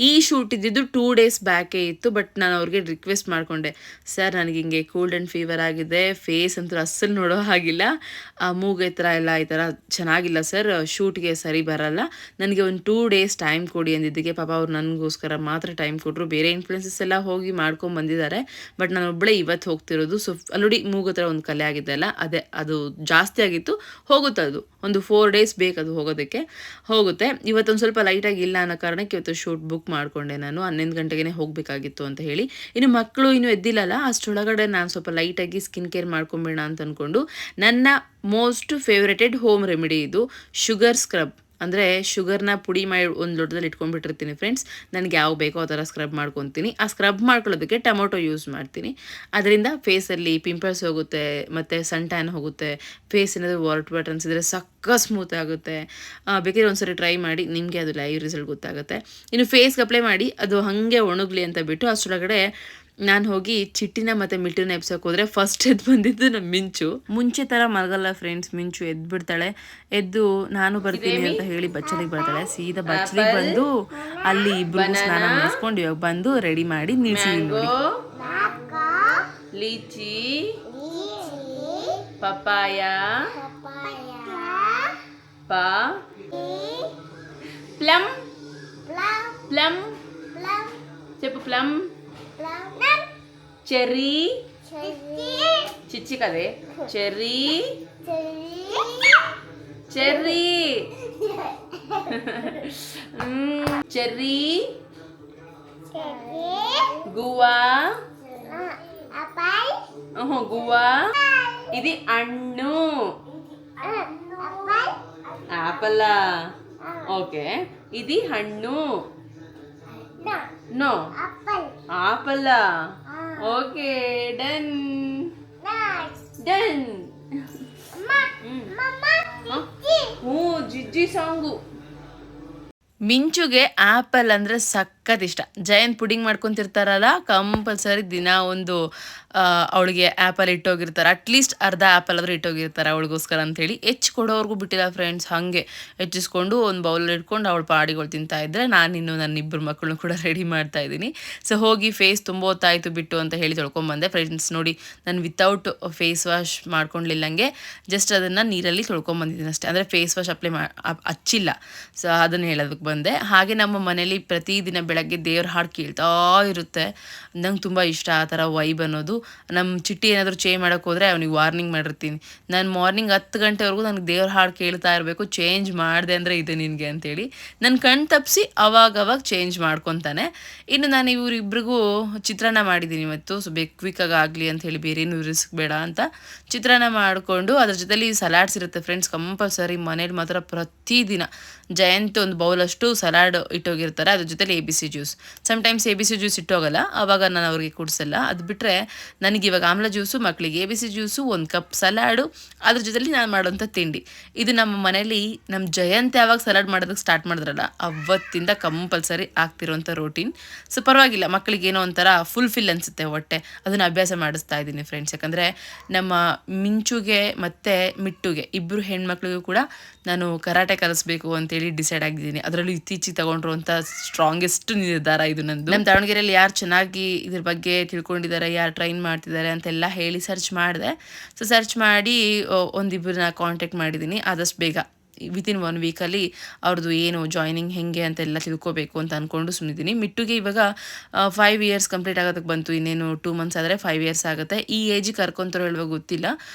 ಈ ಶೂಟ್ ಇದ್ದಿದ್ದು 2 ಡೇಸ್ ಬ್ಯಾಕೇ ಇತ್ತು. ಬಟ್ ನಾನು ಅವ್ರಿಗೆ ರಿಕ್ವೆಸ್ಟ್ ಮಾಡಿಕೊಂಡೆ, ಸರ್ ನನಗೆ ಹಿಂಗೆ ಕೋಲ್ಡ್ ಆ್ಯಂಡ್ ಫೀವರ್ ಆಗಿದೆ, ಫೇಸ್ ಅಂತೂ ಅಸ್ಸಲು ನೋಡೋ ಹಾಗಿಲ್ಲ, ಮೂಗು ಎತ್ತರ ಎಲ್ಲ ಈ ಥರ ಚೆನ್ನಾಗಿಲ್ಲ ಸರ್, ಶೂಟ್ಗೆ ಸರಿ ಬರಲ್ಲ, ನನಗೆ ಒಂದು 2 ಡೇಸ್ ಟೈಮ್ ಕೊಡಿ ಅಂದಿದ್ದಕ್ಕೆ ಪಾಪ ಅವ್ರು ನನಗೋಸ್ಕರ ಮಾತ್ರ ಟೈಮ್ ಕೊಟ್ಟರು. ಬೇರೆ ಇನ್ಫ್ಲುಯೆನ್ಸಸ್ ಎಲ್ಲ ಹೋಗಿ ಮಾಡ್ಕೊಂಡು ಬಂದಿದ್ದಾರೆ. ಬಟ್ ನಾನು ಒಬ್ಬಳೇ ಇವತ್ತು ಹೋಗ್ತಿರೋದು. ಸೊ ಆಲ್ರೆಡಿ ಮೂಗು ಹತ್ರ ಒಂದು ಕಲೆ ಆಗಿದ್ದೆಲ್ಲ, ಅದೇ ಅದು ಜಾಸ್ತಿ ಆಗಿತ್ತು, ಹೋಗುತ್ತೆ ಅದು ಒಂದು 4 ಡೇಸ್ ಬೇಕದು ಹೋಗುತ್ತೆ. ಇವತ್ತೊಂದು ಸ್ವಲ್ಪ ಲೈಟಾಗಿ ಇಲ್ಲ ಅನ್ನೋ ಕಾರಣಕ್ಕೆ ಇವತ್ತು ಶೂಟ್ ಬುಕ್ ಮಾಡಿಕೊಂಡೆ ನಾನು. 11 ಗಂಟೆಗೆ ಹೋಗಬೇಕಾಗಿತ್ತು ಅಂತ ಹೇಳಿ. ಇನ್ನು ಮಕ್ಕಳು ಇನ್ನೂ ಎದ್ದಿಲ್ಲಲ್ಲ, ಅಷ್ಟರೊಳಗಡೆ ನಾನು ಸ್ವಲ್ಪ ಲೈಟಾಗಿ ಸ್ಕಿನ್ ಕೇರ್ ಮಾಡ್ಕೊಂಬೇಡ ಅಂತ ಅಂದ್ಕೊಂಡು ನನ್ನ ಮೋಸ್ಟ್ ಫೇವ್ರೇಟೆಡ್ ಹೋಮ್ ರೆಮಿಡಿ ಇದು ಶುಗರ್ ಸ್ಕ್ರಬ್. ಅಂದರೆ ಶುಗರ್ನ ಪುಡಿ ಮಾಡಿ ಒಂದು ಲೋಟದಲ್ಲಿ ಇಟ್ಕೊಂಡ್ಬಿಟ್ಟಿರ್ತೀನಿ ಫ್ರೆಂಡ್ಸ್. ನನಗೆ ಯಾವ ಬೇಕೋ ಆ ಥರ ಸ್ಕ್ರಬ್ ಮಾಡ್ಕೊತೀನಿ. ಆ ಸ್ಕ್ರಬ್ ಮಾಡ್ಕೊಳ್ಳೋದಕ್ಕೆ ಟೊಮೊಟೊ ಯೂಸ್ ಮಾಡ್ತೀನಿ. ಅದರಿಂದ ಫೇಸಲ್ಲಿ ಪಿಂಪಲ್ಸ್ ಹೋಗುತ್ತೆ, ಮತ್ತು ಸನ್ ಟ್ಯಾನ್ ಹೋಗುತ್ತೆ. ಫೇಸ್ ಏನಾದರೂ ವರ್ಟ್ ಅನಿಸಿದ್ರೆ ಸ್ಮೂತ್ ಆಗುತ್ತೆ. ಬೇಕಾದ್ರೆ ಒಂದ್ಸರಿ ಟ್ರೈ ಮಾಡಿ, ನಿಮಗೆ ಅದು ಲೈವ್ ರಿಸಲ್ಟ್ ಗೊತ್ತಾಗುತ್ತೆ. ಇನ್ನು ಫೇಸ್ಗೆ ಅಪ್ಲೈ ಮಾಡಿ ಅದು ಹಾಗೆ ಒಣಗಲಿ ಅಂತ ಬಿಟ್ಟು ಅಷ್ಟರೊಳಗಡೆ ನಾನು ಹೋಗಿ ಚಿಟ್ಟಿನ ಮತ್ತು ಮಿಟ್ಟಿನ ಎಬ್ಸೋಕೆ ಹೋದರೆ ಫಸ್ಟ್ ಎದ್ದು ಬಂದಿದ್ದು ನಮ್ಮ ಮಿಂಚು. ಮುಂಚೆ ಥರ ಮಲಗಲ್ಲ ಫ್ರೆಂಡ್ಸ್, ಮಿಂಚು ಎದ್ದು ಬಿಡ್ತಾಳೆ. ಎದ್ದು ನಾನು ಬರ್ತೀನಿ ಅಂತ ಹೇಳಿ ಬಚ್ಚಲಿಗೆ ಬರ್ತಾಳೆ. ಸೀದಾ ಬಚ್ಚಲಿಗೆ ಬಂದು ಅಲ್ಲಿ ಇಬ್ಬರಿಗೂ ಸ್ನಾನ ಮಾಡಿಸ್ಕೊಂಡು ಇವಾಗ ಬಂದು ರೆಡಿ ಮಾಡಿ ನಿಲ್ಸಿದ್ದೀನಿ ನೋಡಿ. ಲೀಚಿ, ಪಪಾಯ, ಪ್ಲಮ್, ಪ್ಲಮ್ చెప్పు ప్లమ్, చెర్రీ, చిచ్చి కదే cherry, cherry cherry, guava, guava, ఇది ಹಣ್ಣು. ಆಪಲ್. ಓಕೆ, ఇది ಹಣ್ಣು. No, apple. Okay, done done. ಹ್ಞೂ, ಜಿಜ್ಜಿ ಸಾಂಗು. ಮಿಂಚುಗೆ ಆ್ಯಪಲ್ ಅಂದರೆ ಸಖತ್ ಇಷ್ಟ. ಜಯಂತ್ ಪುಡಿಂಗ್ ಮಾಡ್ಕೊತಿರ್ತಾರಲ್ಲ, ಕಂಪಲ್ಸರಿ ದಿನ ಒಂದು ಅವಳಿಗೆ ಆ್ಯಪಲ್ ಇಟ್ಟೋಗಿರ್ತಾರೆ. ಅಟ್ಲೀಸ್ಟ್ ಅರ್ಧ ಆ್ಯಪಲ್ ಆದರೂ ಇಟ್ಟೋಗಿರ್ತಾರೆ ಅವಳಿಗೋಸ್ಕರ ಅಂಥೇಳಿ. ಕೊಡೋರ್ಗೂ ಬಿಟ್ಟಿಲ್ಲ ಫ್ರೆಂಡ್ಸ್. ಹಾಗೆ ಹೆಚ್ಚಿಸ್ಕೊಂಡು ಒಂದು ಬೌಲಲ್ಲಿ ಇಟ್ಕೊಂಡು ಅವಳು ಪಾಡಿಗಳು ತಿಂತಾ ಇದ್ದರೆ, ನಾನಿನ್ನು ನನ್ನ ಇಬ್ಬರು ಮಕ್ಕಳನ್ನು ಕೂಡ ರೆಡಿ ಮಾಡ್ತಾ ಇದ್ದೀನಿ. ಸೊ ಹೋಗಿ ಫೇಸ್ ತುಂಬ ಹೊತ್ತಾಯಿತು ಬಿಟ್ಟು ಅಂತ ಹೇಳಿ ತೊಳ್ಕೊಂಬಂದೆ ಫ್ರೆಂಡ್ಸ್. ನೋಡಿ, ನಾನು ವಿತೌಟ್ ಫೇಸ್ ವಾಶ್ ಮಾಡ್ಕೊಂಡಿಲ್ಲಂಗೆ ಜಸ್ಟ್ ಅದನ್ನು ನೀರಲ್ಲಿ ತೊಳ್ಕೊಂಬಂದಿದ್ದೀನಿ ಅಷ್ಟೇ. ಅಂದರೆ ಫೇಸ್ ವಾಶ್ ಹಚ್ಚಿಲ್ಲ. ಸೊ ಅದನ್ನು ಹೇಳೋದಕ್ಕೆ ಬಂದೆ. ಹಾಗೆ ನಮ್ಮ ಮನೇಲಿ ಪ್ರತಿದಿನ ಬೆಳಗ್ಗೆ ದೇವ್ರ ಹಾಡು ಕೇಳ್ತಾ ಇರುತ್ತೆ. ನಂಗೆ ತುಂಬ ಇಷ್ಟ ಆ ಥರ ವೈಬ್ ಅನ್ನೋದು. ನಮ್ಮ ಚಿಟ್ಟಿ ಏನಾದರೂ ಚೇಂಜ್ ಮಾಡೋಕ್ಕೆ ಹೋದರೆ ಅವನಿಗೆ ವಾರ್ನಿಂಗ್ ಮಾಡಿರ್ತೀನಿ. ನಾನು ಮಾರ್ನಿಂಗ್ 10 ಗಂಟೆವರೆಗೂ ನನಗೆ ದೇವ್ರ ಹಾಡು ಕೇಳ್ತಾ ಇರಬೇಕು, ಚೇಂಜ್ ಮಾಡಿದೆ ಅಂದರೆ ಇದು ನಿನಗೆ ಅಂತೇಳಿ. ನನ್ನ ಕಣ್ಣು ತಪ್ಪಿಸಿ ಅವಾಗವಾಗ ಚೇಂಜ್ ಮಾಡ್ಕೊತಾನೆ. ಇನ್ನು ನಾನು ಇವರಿಬ್ರಿಗೂ ಚಿತ್ರಾನ್ನ ಮಾಡಿದ್ದೀನಿ ಇವತ್ತು. ಸೊ ಕ್ವಿಕ್ಕಾಗಿ ಆಗಲಿ ಅಂಥೇಳಿ, ಬೇರೇನು ರಿಸ್ಕ್ ಬೇಡ ಅಂತ ಚಿತ್ರಾನ್ನ ಮಾಡಿಕೊಂಡು ಅದ್ರ ಜೊತೆಲಿ ಸಲಾಡ್ಸ್ ಇರುತ್ತೆ ಫ್ರೆಂಡ್ಸ್. ಕಂಪಲ್ಸರಿ ಮನೇಲಿ ಮಾತ್ರ ಪ್ರತಿದಿನ ಜಯಂತ್ ಒಂದು ಬೌಲಷ್ಟು ಸಲಾಡ್ ಇಟ್ಟೋಗಿರ್ತಾರೆ. ಅದ್ರ ಜೊತೆಲಿ ABC juice. Sometimes ABC juice ಇಟ್ಟೋಗಲ್ಲ, ಆವಾಗ ನಾನು ಅವ್ರಿಗೆ ಕುಡಿಸಲ್ಲ. ಅದು ಬಿಟ್ಟರೆ ನನಗೆ ಇವಾಗ ಆಮ್ಲ ಜ್ಯೂಸು, ಮಕ್ಕಳಿಗೆ ABC ಜ್ಯೂಸು, 1 ಕಪ್ ಸಲಾಡು, ಅದ್ರ ಜೊತೆಲಿ ನಾನು ಮಾಡೋಂಥ ತಿಂಡಿ. ಇದು ನಮ್ಮ ಮನೇಲಿ ನಮ್ಮ ಜಯಂತ್ ಯಾವಾಗ ಸಲಾಡ್ ಮಾಡೋದಕ್ಕೆ ಸ್ಟಾರ್ಟ್ ಮಾಡಿದ್ರಲ್ಲ ಅವತ್ತಿಂದ ಕಂಪಲ್ಸರಿ ಆಗ್ತಿರೋಂಥ ರೋಟೀನ್. ಸೊ ಪರವಾಗಿಲ್ಲ, ಮಕ್ಕಳಿಗೆ ಏನೋ ಒಂಥರ ಫುಲ್ಫಿಲ್ ಅನಿಸುತ್ತೆ ಹೊಟ್ಟೆ. ಅದನ್ನು ಅಭ್ಯಾಸ ಮಾಡಿಸ್ತಾ ಇದ್ದೀನಿ ಫ್ರೆಂಡ್ಸ್. ಯಾಕಂದರೆ ನಮ್ಮ ಮಿಂಚುಗೆ ಮತ್ತು ಮಿಟ್ಟುಗೆ ಇಬ್ಬರು ಹೆಣ್ಮಕ್ಳಿಗೂ ಕೂಡ ನಾನು ಕರಾಟೆ ಕಲಿಸ್ಬೇಕು ಅಂತೇಳಿ ಡಿಸೈಡ್ ಆಗಿದ್ದೀನಿ. ಅದರಲ್ಲೂ ಇತ್ತೀಚೆಗೆ ತಗೊಂಡಿರುವಂಥ ಸ್ಟ್ರಾಂಗೆಸ್ಟ್ ನಿರ್ಧಾರ ಇದು ನಂದು. ನಮ್ಮ ದಾವಣಗೆರೆಯಲ್ಲಿ ಯಾರು ಚೆನ್ನಾಗಿ ಇದ್ರ ಬಗ್ಗೆ ತಿಳ್ಕೊಂಡಿದ್ದಾರೆ, ಯಾರು ಟ್ರೈನ್ ಮಾಡ್ತಿದ್ದಾರೆ ಅಂತೆಲ್ಲ ಹೇಳಿ ಸರ್ಚ್ ಮಾಡಿದೆ. ಸೊ ಸರ್ಚ್ ಮಾಡಿ ಒಂದಿಬ್ಬರನ್ನ ಕಾಂಟ್ಯಾಕ್ಟ್ ಮಾಡಿದ್ದೀನಿ. ಆದಷ್ಟು ಬೇಗ ವಿತಿನ್ 1 ವೀಕಲ್ಲಿ ಅವ್ರದ್ದು ಏನು ಜಾಯ್ನಿಂಗ್ ಹೆಂಗೆ ಅಂತೆಲ್ಲ ತಿಳ್ಕೊಬೇಕು ಅಂತ ಅಂದ್ಕೊಂಡು ಸುಮ್ಮನಿದ್ದೀನಿ. ಮಿಟ್ಟುಗೆ ಇವಾಗ 5 ಇಯರ್ಸ್ ಕಂಪ್ಲೀಟ್ ಆಗೋದಕ್ಕೆ ಬಂತು. ಇನ್ನೇನು 2 ಮಂತ್ಸ್ ಆದರೆ 5 ಇಯರ್ಸ್ ಆಗುತ್ತೆ. ಈ ಏಜಿಗೆ ಕರ್ಕೊಂತಾರೋ ಹೇಳುವಾಗ ಗೊತ್ತಿಲ್ಲ.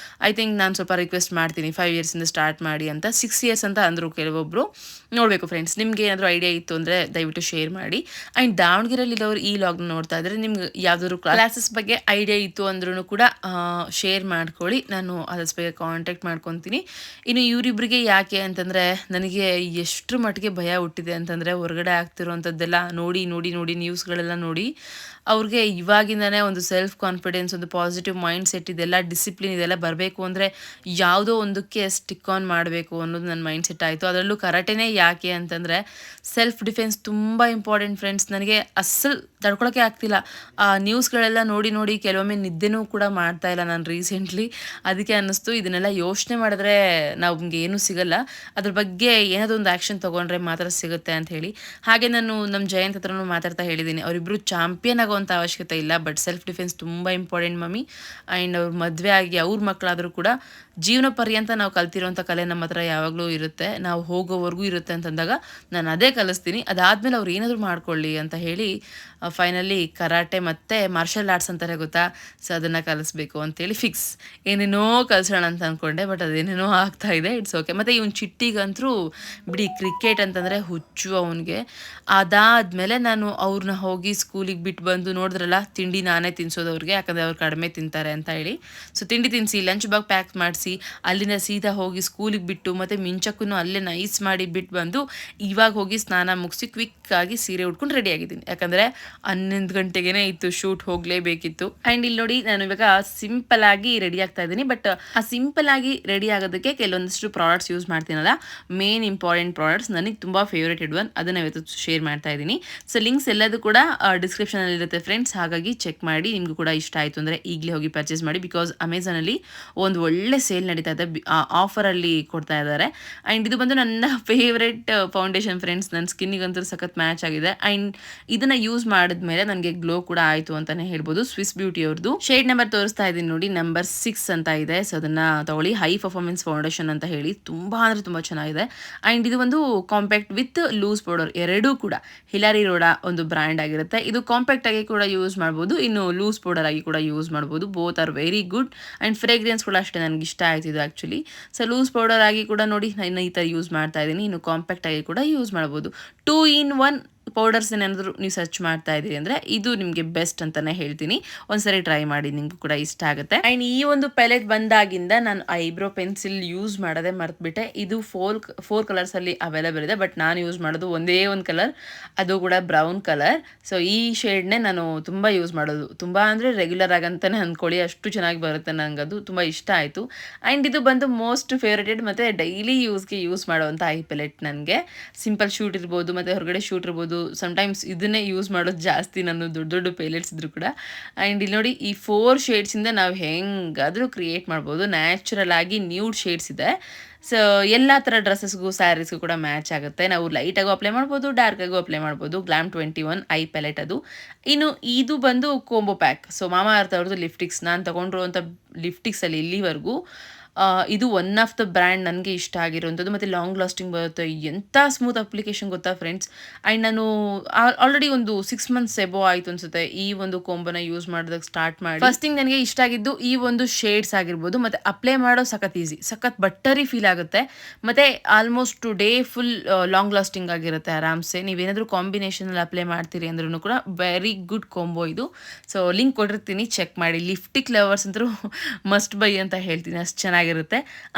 ಐ ಥಿಂಕ್ ನಾನು ಸ್ವಲ್ಪ ರಿಕ್ವೆಸ್ಟ್ ಮಾಡ್ತೀನಿ 5 ಇಯರ್ಸಿಂದ ಸ್ಟಾರ್ಟ್ ಮಾಡಿ ಅಂತ. 6 ಇಯರ್ಸ್ ಅಂತ ಅಂದರು ಕೆಲವೊಬ್ಬರು. ನೋಡಬೇಕು ಫ್ರೆಂಡ್ಸ್, ನಿಮಗೆ ಏನಾದರೂ ಐಡಿಯಾ ಇತ್ತು ಅಂದರೆ ದಯವಿಟ್ಟು ಶೇರ್ ಮಾಡಿ. ಆ್ಯಂಡ್ ದಾವಣಗೆರೆಯಲ್ಲಿರೋರು ಈ ಲಾಗ್ನ ನೋಡ್ತಾ ಇದ್ದರೆ ನಿಮ್ಗೆ ಯಾವುದಾದ್ರು ಕ್ಲಾಸಸ್ ಬಗ್ಗೆ ಐಡಿಯಾ ಇತ್ತು ಅಂದ್ರೂ ಕೂಡ ಶೇರ್ ಮಾಡ್ಕೊಳ್ಳಿ. ನಾನು ಅದ್ರ ಬಗ್ಗೆ ಕಾಂಟ್ಯಾಕ್ಟ್ ಮಾಡ್ಕೊತೀನಿ. ಇನ್ನು ಇವರಿಬ್ಬರಿಗೆ ಯಾಕೆ ಅಂತಂದರೆ ನನಗೆ ಎಷ್ಟರ ಮಟ್ಟಿಗೆ ಭಯ ಹುಟ್ಟಿದೆ ಅಂತಂದರೆ, ಹೊರಗಡೆ ಆಗ್ತಿರೋವಂಥದ್ದೆಲ್ಲ ನೋಡಿ ನೋಡಿ ನೋಡಿ ನ್ಯೂಸ್ಗಳೆಲ್ಲ ನೋಡಿ ಅವ್ರಿಗೆ ಇವಾಗಿಂದನೇ ಒಂದು ಸೆಲ್ಫ್ ಕಾನ್ಫಿಡೆನ್ಸ್, ಒಂದು ಪಾಸಿಟಿವ್ ಮೈಂಡ್ ಸೆಟ್, ಇದೆಲ್ಲ ಡಿಸಿಪ್ಲಿನ್ ಇದೆಲ್ಲ ಬರಬೇಕು ಅಂದರೆ ಯಾವುದೋ ಒಂದಕ್ಕೆ ಸ್ಟಿಕ್ ಆನ್ ಮಾಡಬೇಕು ಅನ್ನೋದು ನನ್ನ ಮೈಂಡ್ ಸೆಟ್ ಆಯಿತು. ಅದರಲ್ಲೂ ಕರಾಟೆನೇ ಯಾಕೆ ಅಂತಂದರೆ ಸೆಲ್ಫ್ ಡಿಫೆನ್ಸ್ ತುಂಬ ಇಂಪಾರ್ಟೆಂಟ್ ಫ್ರೆಂಡ್ಸ್. ನನಗೆ ಅಸಲು ತಡ್ಕೊಳಕ್ಕೆ ಆಗ್ತಿಲ್ಲ. ಆ ನ್ಯೂಸ್ಗಳೆಲ್ಲ ನೋಡಿ ನೋಡಿ ಕೆಲವೊಮ್ಮೆ ನಿದ್ದೆನೂ ಕೂಡ ಮಾಡ್ತಾ ಇಲ್ಲ ನಾನು ರೀಸೆಂಟ್ಲಿ. ಅದಕ್ಕೆ ಅನ್ನಿಸ್ತು ಇದನ್ನೆಲ್ಲ ಯೋಚನೆ ಮಾಡಿದ್ರೆ ನಮಗೆ ಏನೂ ಸಿಗಲ್ಲ, ಅದ್ರ ಬಗ್ಗೆ ಏನಾದರೂ ಒಂದು ಆ್ಯಕ್ಷನ್ ತೊಗೊಂಡ್ರೆ ಮಾತ್ರ ಸಿಗುತ್ತೆ ಅಂತ ಹೇಳಿ. ಹಾಗೆ ನಾನು ನಮ್ಮ ಜಯಂತ್ ಹತ್ರನೂ ಮಾತಾಡ್ತಾ ಹೇಳಿದ್ದೀನಿ, ಅವರಿಬ್ಬರು ಚಾಂಪಿಯನ್ ಆಗೋವಂಥ ಅವಶ್ಯಕತೆ ಇಲ್ಲ, ಬಟ್ ಸೆಲ್ಫ್ ಡಿಫೆನ್ಸ್ ತುಂಬ ಇಂಪಾರ್ಟೆಂಟ್ ಮಮ್ಮಿ. ಆ್ಯಂಡ್ ಅವ್ರ ಮದುವೆ ಆಗಿ ಅವ್ರ ಮಕ್ಕಳಾದರೂ ಕೂಡ ಜೀವನ ಪರ್ಯಂತ ನಾವು ಕಲ್ತಿರೋಂಥ ಕಲೆ ನಮ್ಮ ಹತ್ರ ಯಾವಾಗಲೂ ಇರುತ್ತೆ, ನಾವು ಹೋಗೋವರೆಗೂ ಇರುತ್ತೆ ಅಂತಂದಾಗ ನಾನು ಅದೇ ಕಲಿಸ್ತೀನಿ. ಅದಾದಮೇಲೆ ಅವ್ರು ಏನಾದರೂ ಮಾಡ್ಕೊಳ್ಳಿ ಅಂತ ಹೇಳಿ ಫೈನಲಿ ಕರಾಟೆ ಮತ್ತು ಮಾರ್ಷಲ್ ಆರ್ಟ್ಸ್ ಅಂತಾರೆ ಗೊತ್ತಾ, ಸೊ ಅದನ್ನು ಕಲಿಸ್ಬೇಕು ಅಂತೇಳಿ ಫಿಕ್ಸ್. ಏನೇನೋ ಕಲಿಸೋಣ ಅಂತ ಅಂದ್ಕೊಂಡೆ, ಬಟ್ ಅದೇನೇನೋ ಆಗ್ತಾ ಇದೆ. It's okay. ಮತ್ತು ಇವ್ನು ಚಿಟ್ಟಿಗಂತರೂ ಬಿಡಿ, ಕ್ರಿಕೆಟ್ ಅಂತಂದರೆ ಹುಚ್ಚು ಅವನಿಗೆ. ಅದಾದಮೇಲೆ ನಾನು ಅವ್ರನ್ನ ಹೋಗಿ ಸ್ಕೂಲಿಗೆ ಬಿಟ್ಟು ಬಂದು ನೋಡಿದ್ರಲ್ಲ, ತಿಂಡಿ ನಾನೇ ತಿನ್ನಿಸೋದು ಅವ್ರಿಗೆ, ಯಾಕಂದರೆ ಅವ್ರು ಕಡಿಮೆ ತಿಂತಾರೆ ಅಂತ ಹೇಳಿ. ಸೊ ತಿಂಡಿ ತಿನ್ನಿಸಿ ಲಂಚ್ ಬಾಗ್ ಪ್ಯಾಕ್ ಮಾಡಿಸಿ ಅಲ್ಲಿಂದ ಸೀದಾ ಹೋಗಿ ಸ್ಕೂಲಿಗೆ ಬಿಟ್ಟು ಮತ್ತು ಮಿಂಚಕ್ಕೂ ಅಲ್ಲೇ ನೈಸ್ ಮಾಡಿ ಬಿಟ್ಟು ಬಂದು ಇವಾಗ ಹೋಗಿ ಸ್ನಾನ ಮುಗಿಸಿ ಕ್ವಿಕ್ಕಾಗಿ ಸೀರೆ ಉಟ್ಕೊಂಡು ರೆಡಿ ಆಗಿದ್ದೀನಿ. ಯಾಕಂದರೆ 11 ಗಂಟೆಗೇ ಇತ್ತು ಶೂಟ್, ಹೋಗಲೇಬೇಕಿತ್ತು. ಆ್ಯಂಡ್ ಇಲ್ಲಿ ನೋಡಿ, ನಾನು ಇವಾಗ ಸಿಂಪಲ್ ಆಗಿ ರೆಡಿ ಆಗ್ತಾ ಇದ್ದೀನಿ. ಬಟ್ ಆ ಸಿಂಪಲ್ ಆಗಿ ರೆಡಿ ಆಗೋದಕ್ಕೆ ಕೆಲವೊಂದಷ್ಟು ಪ್ರಾಡಕ್ಟ್ಸ್ ಯೂಸ್ ಮಾಡ್ತೀನಲ್ಲ, ಮೇನ್ ಇಂಪಾರ್ಟೆಂಟ್ ಪ್ರಾಡಕ್ಟ್ಸ್, ನನಗೆ ತುಂಬ ಫೇವ್ರೇಟೆಡ್ ಒನ್, ಅದನ್ನು ಇವತ್ತು ಶೇರ್ ಮಾಡ್ತಾ ಇದ್ದೀನಿ. ಸೊ ಲಿಂಕ್ಸ್ ಎಲ್ಲದೂ ಕೂಡ ಡಿಸ್ಕ್ರಿಪ್ಷನಲ್ಲಿ ಇರುತ್ತೆ ಫ್ರೆಂಡ್ಸ್, ಹಾಗಾಗಿ ಚೆಕ್ ಮಾಡಿ. ನಿಮಗೂ ಕೂಡ ಇಷ್ಟ ಆಯಿತು ಅಂದರೆ ಈಗಲೇ ಹೋಗಿ ಪರ್ಚೇಸ್ ಮಾಡಿ. ಬಿಕಾಸ್ ಅಮೆಝಾನಲ್ಲಿ ಒಂದು ಒಳ್ಳೆ ಸೇಲ್ ನಡೀತಾ ಇದೆ, ಆಫರಲ್ಲಿ ಕೊಡ್ತಾ ಇದ್ದಾರೆ. ಆ್ಯಂಡ್ ಇದು ಬಂದು ನನ್ನ ಫೇವ್ರೆಟ್ ಫೌಂಡೇಶನ್ ಫ್ರೆಂಡ್ಸ್, ನನ್ನ ಸ್ಕಿನ್ನಿಗಂತೂ ಸಖತ್ ಮ್ಯಾಚ್ ಆಗಿದೆ. ಆ್ಯಂಡ್ ಇದನ್ನು ಯೂಸ್ ಮಾಡಿದ್ಮೇಲೆ ನನಗೆ ಗ್ಲೋ ಕೂಡ ಆಯಿತು ಅಂತಲೇ ಹೇಳ್ಬೋದು. ಸ್ವಿಸ್ ಬ್ಯೂಟಿ ಅವ್ರದ್ದು ಶೇಡ್ ನಂಬರ್ ತೋರಿಸ್ತಾ ಇದ್ದೀನಿ ನೋಡಿ, ನಂಬರ್ 6 ಅಂತ ಇದೆ. ಸೊ ಅದನ್ನು ತಗೊಳ್ಳಿ. ಹೈ ಪರ್ಫಾರ್ಮೆನ್ಸ್ ಫೌಂಡೇಶನ್ ಅಂತ ಹೇಳಿ, ತುಂಬ ಅಂದರೆ ತುಂಬ ಚೆನ್ನಾಗಿದೆ. ಆ್ಯಂಡ್ ಇದು ಒಂದು ಕಾಂಪ್ಯಾಕ್ಟ್ ವಿತ್ ಲೂಸ್ ಪೌಡರ್, ಎರಡೂ ಕೂಡ ಹಿಲಾರಿ ರೋಡಾ ಒಂದು ಬ್ರ್ಯಾಂಡ್ ಆಗಿರುತ್ತೆ. ಇದು ಕಾಂಪ್ಯಾಕ್ಟ್ ಆಗಿ ಕೂಡ ಯೂಸ್ ಮಾಡ್ಬೋದು, ಇನ್ನು ಲೂಸ್ ಪೌಡರ್ ಆಗಿ ಕೂಡ ಯೂಸ್ ಮಾಡ್ಬೋದು. Both are very good. And fragrance ಕೂಡ ಅಷ್ಟೇ ನನಗೆ ಇಷ್ಟ ಇಷ್ಟ ಆಯ್ತು ಇದು ಆ್ಯಕ್ಚುಲಿ. ಸೊ ಲೂಸ್ ಪೌಡರ್ ಆಗಿ ಕೂಡ ನೋಡಿ ನಾನು ಈ ಥರ ಯೂಸ್ ಮಾಡ್ತಾ ಇದ್ದೀನಿ. ಇನ್ನು ಕಾಂಪ್ಯಾಕ್ಟ್ ಆಗಿ ಕೂಡ ಯೂಸ್ ಮಾಡ್ಬೋದು. 2 in 1 ಪೌಡರ್ಸ್ ಏನಾದರೂ ನೀವು ಸರ್ಚ್ ಮಾಡ್ತಾ ಇದ್ದೀರಿ ಅಂದರೆ ಇದು ನಿಮಗೆ ಬೆಸ್ಟ್ ಅಂತಲೇ ಹೇಳ್ತೀನಿ. ಒಂದ್ಸರಿ ಟ್ರೈ ಮಾಡಿ, ನಿಮಗೂ ಕೂಡ ಇಷ್ಟ ಆಗುತ್ತೆ. ಆ್ಯಂಡ್ ಈ ಒಂದು ಪ್ಯಾಲೆಟ್ ಬಂದಾಗಿಂದ ನಾನು ಐಬ್ರೋ ಪೆನ್ಸಿಲ್ ಯೂಸ್ ಮಾಡೋದೇ ಮರ್ತುಬಿಟ್ಟೆ. ಇದು 4 ಕಲರ್ಸಲ್ಲಿ ಅವೈಲೇಬಲ್ ಇದೆ, ಬಟ್ ನಾನು ಯೂಸ್ ಮಾಡೋದು ಒಂದೇ ಒಂದು ಕಲರ್, ಅದು ಕೂಡ ಬ್ರೌನ್ ಕಲರ್. ಸೊ ಈ ಶೇಡ್ನೇ ನಾನು ತುಂಬ ಯೂಸ್ ಮಾಡೋದು. ತುಂಬ ಅಂದರೆ ರೆಗ್ಯುಲರ್ ಆಗಂತಲೇ ಅಂದ್ಕೊಳ್ಳಿ, ಅಷ್ಟು ಚೆನ್ನಾಗಿ ಬರುತ್ತೆ. ನನಗೆ ಅದು ತುಂಬ ಇಷ್ಟ ಆಯಿತು. ಆ್ಯಂಡ್ ಇದು ಬಂದು ಮೋಸ್ಟ್ ಫೇವ್ರೇಟೆಡ್ ಮತ್ತು ಡೈಲಿ ಯೂಸ್ ಮಾಡುವಂಥ ಐ ಪ್ಯಾಲೆಟ್. ನನಗೆ ಸಿಂಪಲ್ ಶೂಟ್ ಇರ್ಬೋದು ಮತ್ತು ಹೊರಗಡೆ ಶೂಟ್ ಇರ್ಬೋದು, ಸಮ್ಟೈಮ್ಸ್ ಇದನ್ನೇ ಯೂಸ್ ಮಾಡೋದು ಜಾಸ್ತಿ ನಾನು, ದೊಡ್ಡ ದೊಡ್ಡ ಪೇಲೆಟ್ಸ್ ಇದ್ರು ಕೂಡ. ಆ್ಯಂಡ್ ಇಲ್ಲಿ ನೋಡಿ ಈ 4 ಶೇಡ್ಸಿಂದ ನಾವು ಹೆಂಗಾದರೂ ಕ್ರಿಯೇಟ್ ಮಾಡ್ಬೋದು. ನ್ಯಾಚುರಲ್ ಆಗಿ ನ್ಯೂಡ್ ಶೇಡ್ಸ್ ಇದೆ. ಸೊ ಎಲ್ಲ ಥರ ಡ್ರೆಸ್ಸಸ್ಗೂ ಸ್ಯಾರೀಸ್ಗೂ ಕೂಡ ಮ್ಯಾಚ್ ಆಗುತ್ತೆ. ನಾವು ಲೈಟಾಗೂ ಅಪ್ಲೈ ಮಾಡ್ಬೋದು, ಡಾರ್ಕಾಗೂ ಅಪ್ಲೈ ಮಾಡ್ಬೋದು. ಗ್ಲಾಮ್ 21 ಐ ಪ್ಯಾಲೆಟ್ ಅದು. ಇನ್ನು ಇದು ಬಂದು ಕೋಂಬೋ ಪ್ಯಾಕ್. ಸೊ ಮಾಮಾ ಅರ್ಥ ಅವ್ರದ್ದು ಲಿಫ್ಟಿಕ್ಸ್, ನಾನು ತೊಗೊಂಡಿರುವಂಥ ಲಿಫ್ಟಿಕ್ಸಲ್ಲಿ ಇಲ್ಲಿವರೆಗೂ ಇದು ಒನ್ ಆಫ್ ದ ಬ್ರ್ಯಾಂಡ್ ನನಗೆ ಇಷ್ಟ ಆಗಿರುವಂಥದ್ದು. ಮತ್ತು ಲಾಂಗ್ ಲಾಸ್ಟಿಂಗ್ ಬರುತ್ತೆ. ಎಂಥ ಸ್ಮೂತ್ ಅಪ್ಲಿಕೇಶನ್ ಗೊತ್ತಾ ಫ್ರೆಂಡ್ಸ್. ಆ್ಯಂಡ್ ನಾನು ಆಲ್ರೆಡಿ ಒಂದು 6 months ಎಬೋ ಆಯಿತು ಅನಿಸುತ್ತೆ ಈ ಒಂದು ಕೋಂಬೋನ ಯೂಸ್ ಮಾಡೋದಕ್ಕೆ ಸ್ಟಾರ್ಟ್ ಮಾಡಿ. ಫಸ್ಟ್ ಥಿಂಗ್ ನನಗೆ ಇಷ್ಟ ಆಗಿದ್ದು ಈ ಒಂದು ಶೇಡ್ಸ್ ಆಗಿರ್ಬೋದು, ಮತ್ತು ಅಪ್ಲೈ ಮಾಡೋ ಸಖತ್ ಈಸಿ, ಸಖತ್ ಬಟ್ಟರಿ ಫೀಲ್ ಆಗುತ್ತೆ. ಮತ್ತು almost day full long lasting ಆಗಿರುತ್ತೆ ಆರಾಮ್ಸೆ. ನೀವೇನಾದರೂ ಕಾಂಬಿನೇಷನಲ್ಲಿ ಅಪ್ಲೈ ಮಾಡ್ತೀರಿ ಅಂದ್ರೂ ಕೂಡ ವೆರಿ ಗುಡ್ ಕೋಂಬೋ ಇದು. ಸೊ ಲಿಂಕ್ ಕೊಟ್ಟಿರ್ತೀನಿ, ಚೆಕ್ ಮಾಡಿ. ಲಿಫ್ಟಿಕ್ ಲವರ್ಸ್ ಅಂತೂ ಮಸ್ಟ್ ಬೈ ಅಂತ ಹೇಳ್ತೀನಿ, ಅಷ್ಟು ಚೆನ್ನಾಗಿರುತ್ತೆ.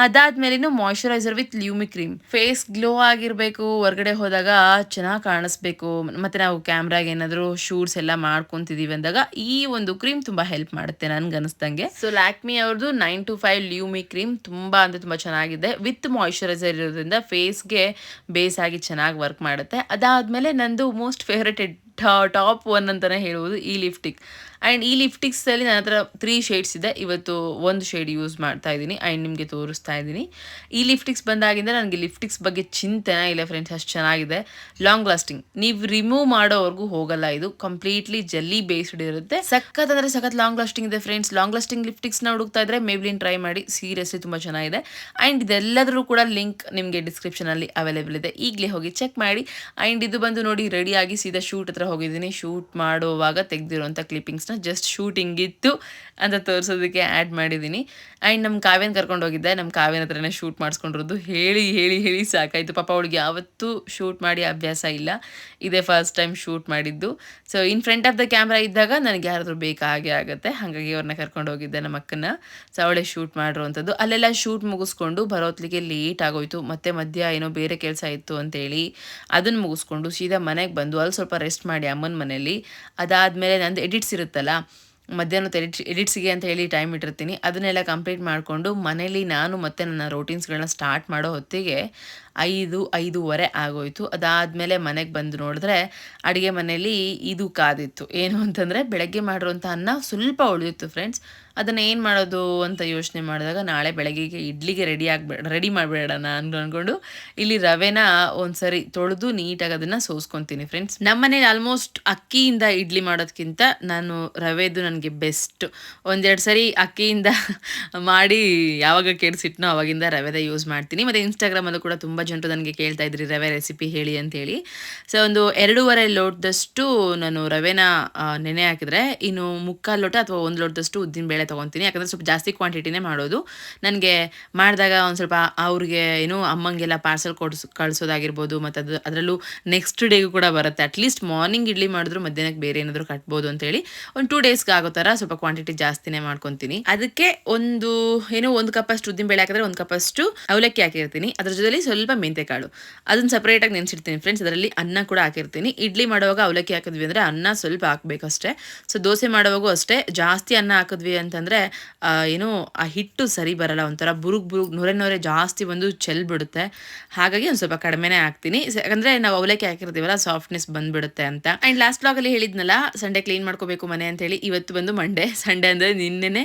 ಅದಾದ್ಮೇಲೆ moisturiser with Lumi cream. Face glow ಆಗಿರಬೇಕು, ಹೊರಗಡೆ ಹೋದಾಗ ಚೆನ್ನಾಗಿ ಕಾಣಿಸ್ಬೇಕು, ಮತ್ತು ನಾವು ಕ್ಯಾಮ್ರಾಗೆ ಏನಾದರೂ ಶೂಟ್ಸ್ ಎಲ್ಲ ಮಾಡ್ಕೊತಿದ್ದೀವಿ ಅಂದಾಗ ಈ ಒಂದು ಕ್ರೀಮ್ ತುಂಬ ಹೆಲ್ಪ್ ಮಾಡುತ್ತೆ ನನ್ಗೆ ಅನಿಸ್ದಂಗೆ. ಸೊ ಲ್ಯಾಕ್ಮಿ ಅವ್ರದ್ದು 925 ಲ್ಯೂಮಿ ಕ್ರೀಮ್ ತುಂಬ ಅಂದರೆ ತುಂಬ ಚೆನ್ನಾಗಿದೆ. ವಿತ್ ಮಾಯಿಶ್ಚರೈಸರ್ ಇರೋದ್ರಿಂದ ಫೇಸ್ಗೆ ಬೇಸ್ ಆಗಿ ಚೆನ್ನಾಗಿ ವರ್ಕ್ ಮಾಡುತ್ತೆ. ಅದಾದಮೇಲೆ ನಂದು ಮೋಸ್ಟ್ ಫೇವ್ರೇಟೆಡ್ ಟಾಪ್ 1 ಅಂತಲೇ ಹೇಳ್ಬೋದು ಈ ಲಿಫ್ಟಿಕ್. ಆ್ಯಂಡ್ ಈ ಲಿಫ್ಟಿಕ್ಸಲ್ಲಿ ನನ್ನ ಹತ್ರ 3 ಶೇಡ್ಸ್ ಇದೆ. ಇವತ್ತು ಒಂದು ಶೇಡ್ ಯೂಸ್ ಮಾಡ್ತಾ ಇದ್ದೀನಿ ಆ್ಯಂಡ್ ನಿಮಗೆ ತೋರಿಸ್ತಾ ಇದ್ದೀನಿ. ಈ ಲಿಫ್ಟಿಕ್ಸ್ ಬಂದಾಗಿಂದ ನನಗೆ ಲಿಫ್ಟಿಕ್ಸ್ ಬಗ್ಗೆ ಚಿಂತೆನೇ ಇಲ್ಲ ಫ್ರೆಂಡ್ಸ್, ಅಷ್ಟು ಚೆನ್ನಾಗಿದೆ. ಲಾಂಗ್ ಲಾಸ್ಟಿಂಗ್, ನೀವು ರಿಮೂವ್ ಮಾಡೋವರೆಗೂ ಹೋಗಲ್ಲ. ಇದು ಕಂಪ್ಲೀಟ್ಲಿ ಜೆಲ್ಲಿ ಬೇಸ್ಡ್ ಇರುತ್ತೆ. ಸಖತ್ ಅಂದರೆ ಸಖತ್ ಲಾಂಗ್ ಲಾಸ್ಟಿಂಗ್ ಇದೆ ಫ್ರೆಂಡ್ಸ್. ಲಾಂಗ್ ಲಾಸ್ಟಿಂಗ್ ಲಿಫ್ಟಿಕ್ಸ್ನ ಹುಡುಕ್ತಾ ಇದ್ರೆ ಮೇಬ್ಲಿನ್ ಟ್ರೈ ಮಾಡಿ, ಸೀರಿಯಸ್ಲಿ ತುಂಬ ಚೆನ್ನಾಗಿದೆ. ಆ್ಯಂಡ್ ಇದೆಲ್ಲದರೂ ಕೂಡ ಲಿಂಕ್ ನಿಮಗೆ ಡಿಸ್ಕ್ರಿಪ್ಷನಲ್ಲಿ ಅವೈಲೇಬಲ್ ಇದೆ, ಈಗಲೇ ಹೋಗಿ ಚೆಕ್ ಮಾಡಿ. ಆ್ಯಂಡ್ ಇದು ಬಂದು ನೋಡಿ ರೆಡಿಯಾಗಿ ಸೀದಾ ಶೂಟ್ ಹತ್ರ ಹೋಗಿದ್ದೀನಿ. ಶೂಟ್ ಮಾಡುವಾಗ ತೆಗೆದಿರುವಂಥ ಕ್ಲಿಪ್ಪಿಂಗ್ಸ್ನ ಜಸ್ಟ್ ಶೂಟಿಂಗ್ ಇತ್ತು ಅಂತ ತೋರಿಸೋದಕ್ಕೆ ಆ್ಯಡ್ ಮಾಡಿದ್ದೀನಿ. ಆ್ಯಂಡ್ ನಮ್ಮ ಕಾವ್ಯನ ಕರ್ಕೊಂಡು ಹೋಗಿದ್ದೆ. ನಮ್ಮ ಕಾವ್ಯನ ಹತ್ರನೇ ಶೂಟ್ ಮಾಡಿಸ್ಕೊಂಡಿರೋದು. ಹೇಳಿ ಹೇಳಿ ಹೇಳಿ ಸಾಕಾಯಿತು. ಪಾಪ ಅವಳಿಗೆ ಯಾವತ್ತೂ ಶೂಟ್ ಮಾಡಿ ಅಭ್ಯಾಸ ಇಲ್ಲ, ಇದೇ ಫಸ್ಟ್ ಟೈಮ್ ಶೂಟ್ ಮಾಡಿದ್ದು. So in front of the camera ಇದ್ದಾಗ ನನಗೆ ಯಾರಾದರೂ ಬೇಕಾಗೇ ಆಗುತ್ತೆ, ಹಾಗಾಗಿ ಅವ್ರನ್ನ ಕರ್ಕೊಂಡು ಹೋಗಿದ್ದೆ ನಮ್ಮ ಅಕ್ಕನ. ಸೊ ಅವಳೇ ಶೂಟ್ ಮಾಡಿರುವಂಥದ್ದು. ಅಲ್ಲೆಲ್ಲ ಶೂಟ್ ಮುಗಿಸ್ಕೊಂಡು ಬರೋತ್ಲಿಗೆ ಲೇಟ್ ಆಗೋಯ್ತು. ಮತ್ತೆ ಮಧ್ಯ ಏನೋ ಬೇರೆ ಕೆಲಸ ಇತ್ತು ಅಂತೇಳಿ ಅದನ್ನು ಮುಗಿಸ್ಕೊಂಡು ಸೀದಾ ಮನೆಗೆ ಬಂದು ಅಲ್ಲಿ ಸ್ವಲ್ಪ ರೆಸ್ಟ್ ಮಾಡಿ ಅಮ್ಮನ ಮನೇಲಿ. ಅದಾದಮೇಲೆ ನಂದು ಎಡಿಟ್ಸ್ ಇರುತ್ತಲ್ಲ, ಮಧ್ಯಾಹ್ನದ ಎಡಿಟ್ಸಿಗೆ ಅಂತ ಹೇಳಿ ಟೈಮ್ ಇಟ್ಟಿರ್ತೀನಿ, ಅದನ್ನೆಲ್ಲ ಕಂಪ್ಲೀಟ್ ಮಾಡಿಕೊಂಡು ಮನೇಲಿ ನಾನು ಮತ್ತೆ ನನ್ನ ರೋಟೀನ್ಸ್ಗಳನ್ನ ಸ್ಟಾರ್ಟ್ ಮಾಡೋ ಹೊತ್ತಿಗೆ 5-5:30 ಆಗೋಯ್ತು. ಅದಾದಮೇಲೆ ಮನೆಗೆ ಬಂದು ನೋಡಿದ್ರೆ ಅಡುಗೆ ಮನೇಲಿ ಇದು ಕಾದಿತ್ತು. ಏನು ಅಂತಂದರೆ ಬೆಳಗ್ಗೆ ಮಾಡಿರೋಂಥ ಅನ್ನ ಸ್ವಲ್ಪ ಉಳಿದಿತ್ತು ಫ್ರೆಂಡ್ಸ್. ಅದನ್ನು ಏನು ಮಾಡೋದು ಅಂತ ಯೋಚನೆ ಮಾಡಿದಾಗ ನಾಳೆ ಬೆಳಗ್ಗೆಗೆ ಇಡ್ಲಿಗೆ ರೆಡಿ ಮಾಡಿಬಿಡೋಣ ಅಂದ್ಕೊಂಡು ಇಲ್ಲಿ ರವೆನ ಒಂದ್ಸರಿ ತೊಳೆದು ನೀಟಾಗಿ ಅದನ್ನು ಸೋಸ್ಕೊತೀನಿ ಫ್ರೆಂಡ್ಸ್. ನಮ್ಮ ಮನೇಲಿ ಆಲ್ಮೋಸ್ಟ್ ಅಕ್ಕಿಯಿಂದ ಇಡ್ಲಿ ಮಾಡೋದಕ್ಕಿಂತ ನಾನು ರವೆದು ನನಗೆ ಬೆಸ್ಟ್. 1-2 ಸರಿ ಅಕ್ಕಿಯಿಂದ ಮಾಡಿ ಯಾವಾಗ ಕೆಡಿಸಿಟ್ನೋ ಅವಾಗಿಂದ ರವೆದ ಯೂಸ್ ಮಾಡ್ತೀನಿ. ಮತ್ತು ಇನ್ಸ್ಟಾಗ್ರಾಮಲ್ಲೂ ಕೂಡ ತುಂಬ ಜನರು ನನಗೆ ಕೇಳ್ತಾ ಇದ್ರಿ ರವೆ ರೆಸಿಪಿ ಹೇಳಿ ಅಂತೇಳಿ. ಸೊ ಒಂದು 2.5 ಲೋಟದಷ್ಟು ನಾನು ರವೆನ ನೆನೆ ಹಾಕಿದ್ರೆ ಇನ್ನು 3/4 ಲೋಟ ಅಥವಾ 1 ಲೋಟದಷ್ಟು ಉದ್ದಿನಬೇಳೆ ತೊಗೊತೀನಿ. ಯಾಕಂದರೆ ಸ್ವಲ್ಪ ಜಾಸ್ತಿ ಕ್ವಾಂಟಿಟಿನೇ ಮಾಡೋದು. ನನಗೆ ಮಾಡಿದಾಗ ಒಂದು ಸ್ವಲ್ಪ ಅವ್ರಿಗೆ ಏನು ಅಮ್ಮಂಗೆಲ್ಲ ಪಾರ್ಸಲ್ ಕಳಿಸೋದಾಗಿರ್ಬೋದು, ಮತ್ತು ಅದರಲ್ಲೂ ನೆಕ್ಸ್ಟ್ ಡೇಗೂ ಕೂಡ ಬರುತ್ತೆ. ಅಟ್ಲೀಸ್ಟ್ ಮಾರ್ನಿಂಗ್ ಇಡ್ಲಿ ಮಾಡಿದ್ರು ಮಧ್ಯಾಹ್ನಕ್ಕೆ ಬೇರೆ ಏನಾದರೂ ಕಟ್ಬೋದು ಅಂತೇಳಿ ಒಂದು 2 ಡೇಸ್ಗೆ ಆಗೋ ಥರ ಸ್ವಲ್ಪ ಕ್ವಾಂಟಿಟಿ ಜಾಸ್ತಿನೇ ಮಾಡ್ಕೊತೀನಿ. ಅದಕ್ಕೆ ಒಂದು 1 ಕಪ್ಪಷ್ಟು ಉದ್ದಿನಬೇಳೆ ಹಾಕಿದ್ರೆ 1 ಕಪ್ಪಷ್ಟು ಅವಲಕ್ಕಿ ಹಾಕಿರ್ತೀನಿ. ಅದ್ರ ಜೊತೆಲಿ ಸ್ವಲ್ಪ ಮೆಂತೆಕಾಳು ಅದನ್ನ ಸಪ್ರೇಟಾಗಿ ನೆನೆಸಿಡ್ತೀನಿ ಫ್ರೆಂಡ್ಸ್. ಅದರಲ್ಲಿ ಅನ್ನ ಕೂಡ ಹಾಕಿರ್ತೀನಿ. ಇಡ್ಲಿ ಮಾಡುವಾಗ ಅವಲಕ್ಕಿ ಹಾಕಿದ್ವಿ ಅಂದರೆ ಅನ್ನ ಸ್ವಲ್ಪ ಹಾಕಬೇಕಷ್ಟೇ. ಸೊ ದೋಸೆ ಮಾಡುವಾಗೂ ಅಷ್ಟೇ, ಜಾಸ್ತಿ ಅನ್ನ ಹಾಕಿದ್ವಿ ಅಂತಂದರೆ ಏನೋ ಆ ಹಿಟ್ಟು ಸರಿ ಬರಲ್ಲ, ಒಂಥರ ಬುರುಗ್ ನೊರೆ ಜಾಸ್ತಿ ಬಂದು ಬಿಡುತ್ತೆ. ಹಾಗಾಗಿ ಒಂದು ಸ್ವಲ್ಪ ಕಡಿಮೆನೇ ಹಾಕ್ತೀನಿ, ಯಾಕಂದರೆ ನಾವು ಅವಲಕ್ಕಿ ಹಾಕಿರ್ತೀವಲ್ಲ ಸಾಫ್ಟ್ನೆಸ್ ಬಂದುಬಿಡುತ್ತೆ ಅಂತ. ಆ್ಯಂಡ್ ಲಾಸ್ಟ್ ಬ್ಲಾಗಲ್ಲಿ ಹೇಳಿದ್ನಲ್ಲ ಸಂಡೇ ಕ್ಲೀನ್ ಮಾಡ್ಕೋಬೇಕು ಮನೆ ಅಂತೇಳಿ. ಇವತ್ತು ಬಂದು ಮಂಡೇ, ಸಂಡೇ ಅಂದರೆ ನಿನ್ನೆನೇ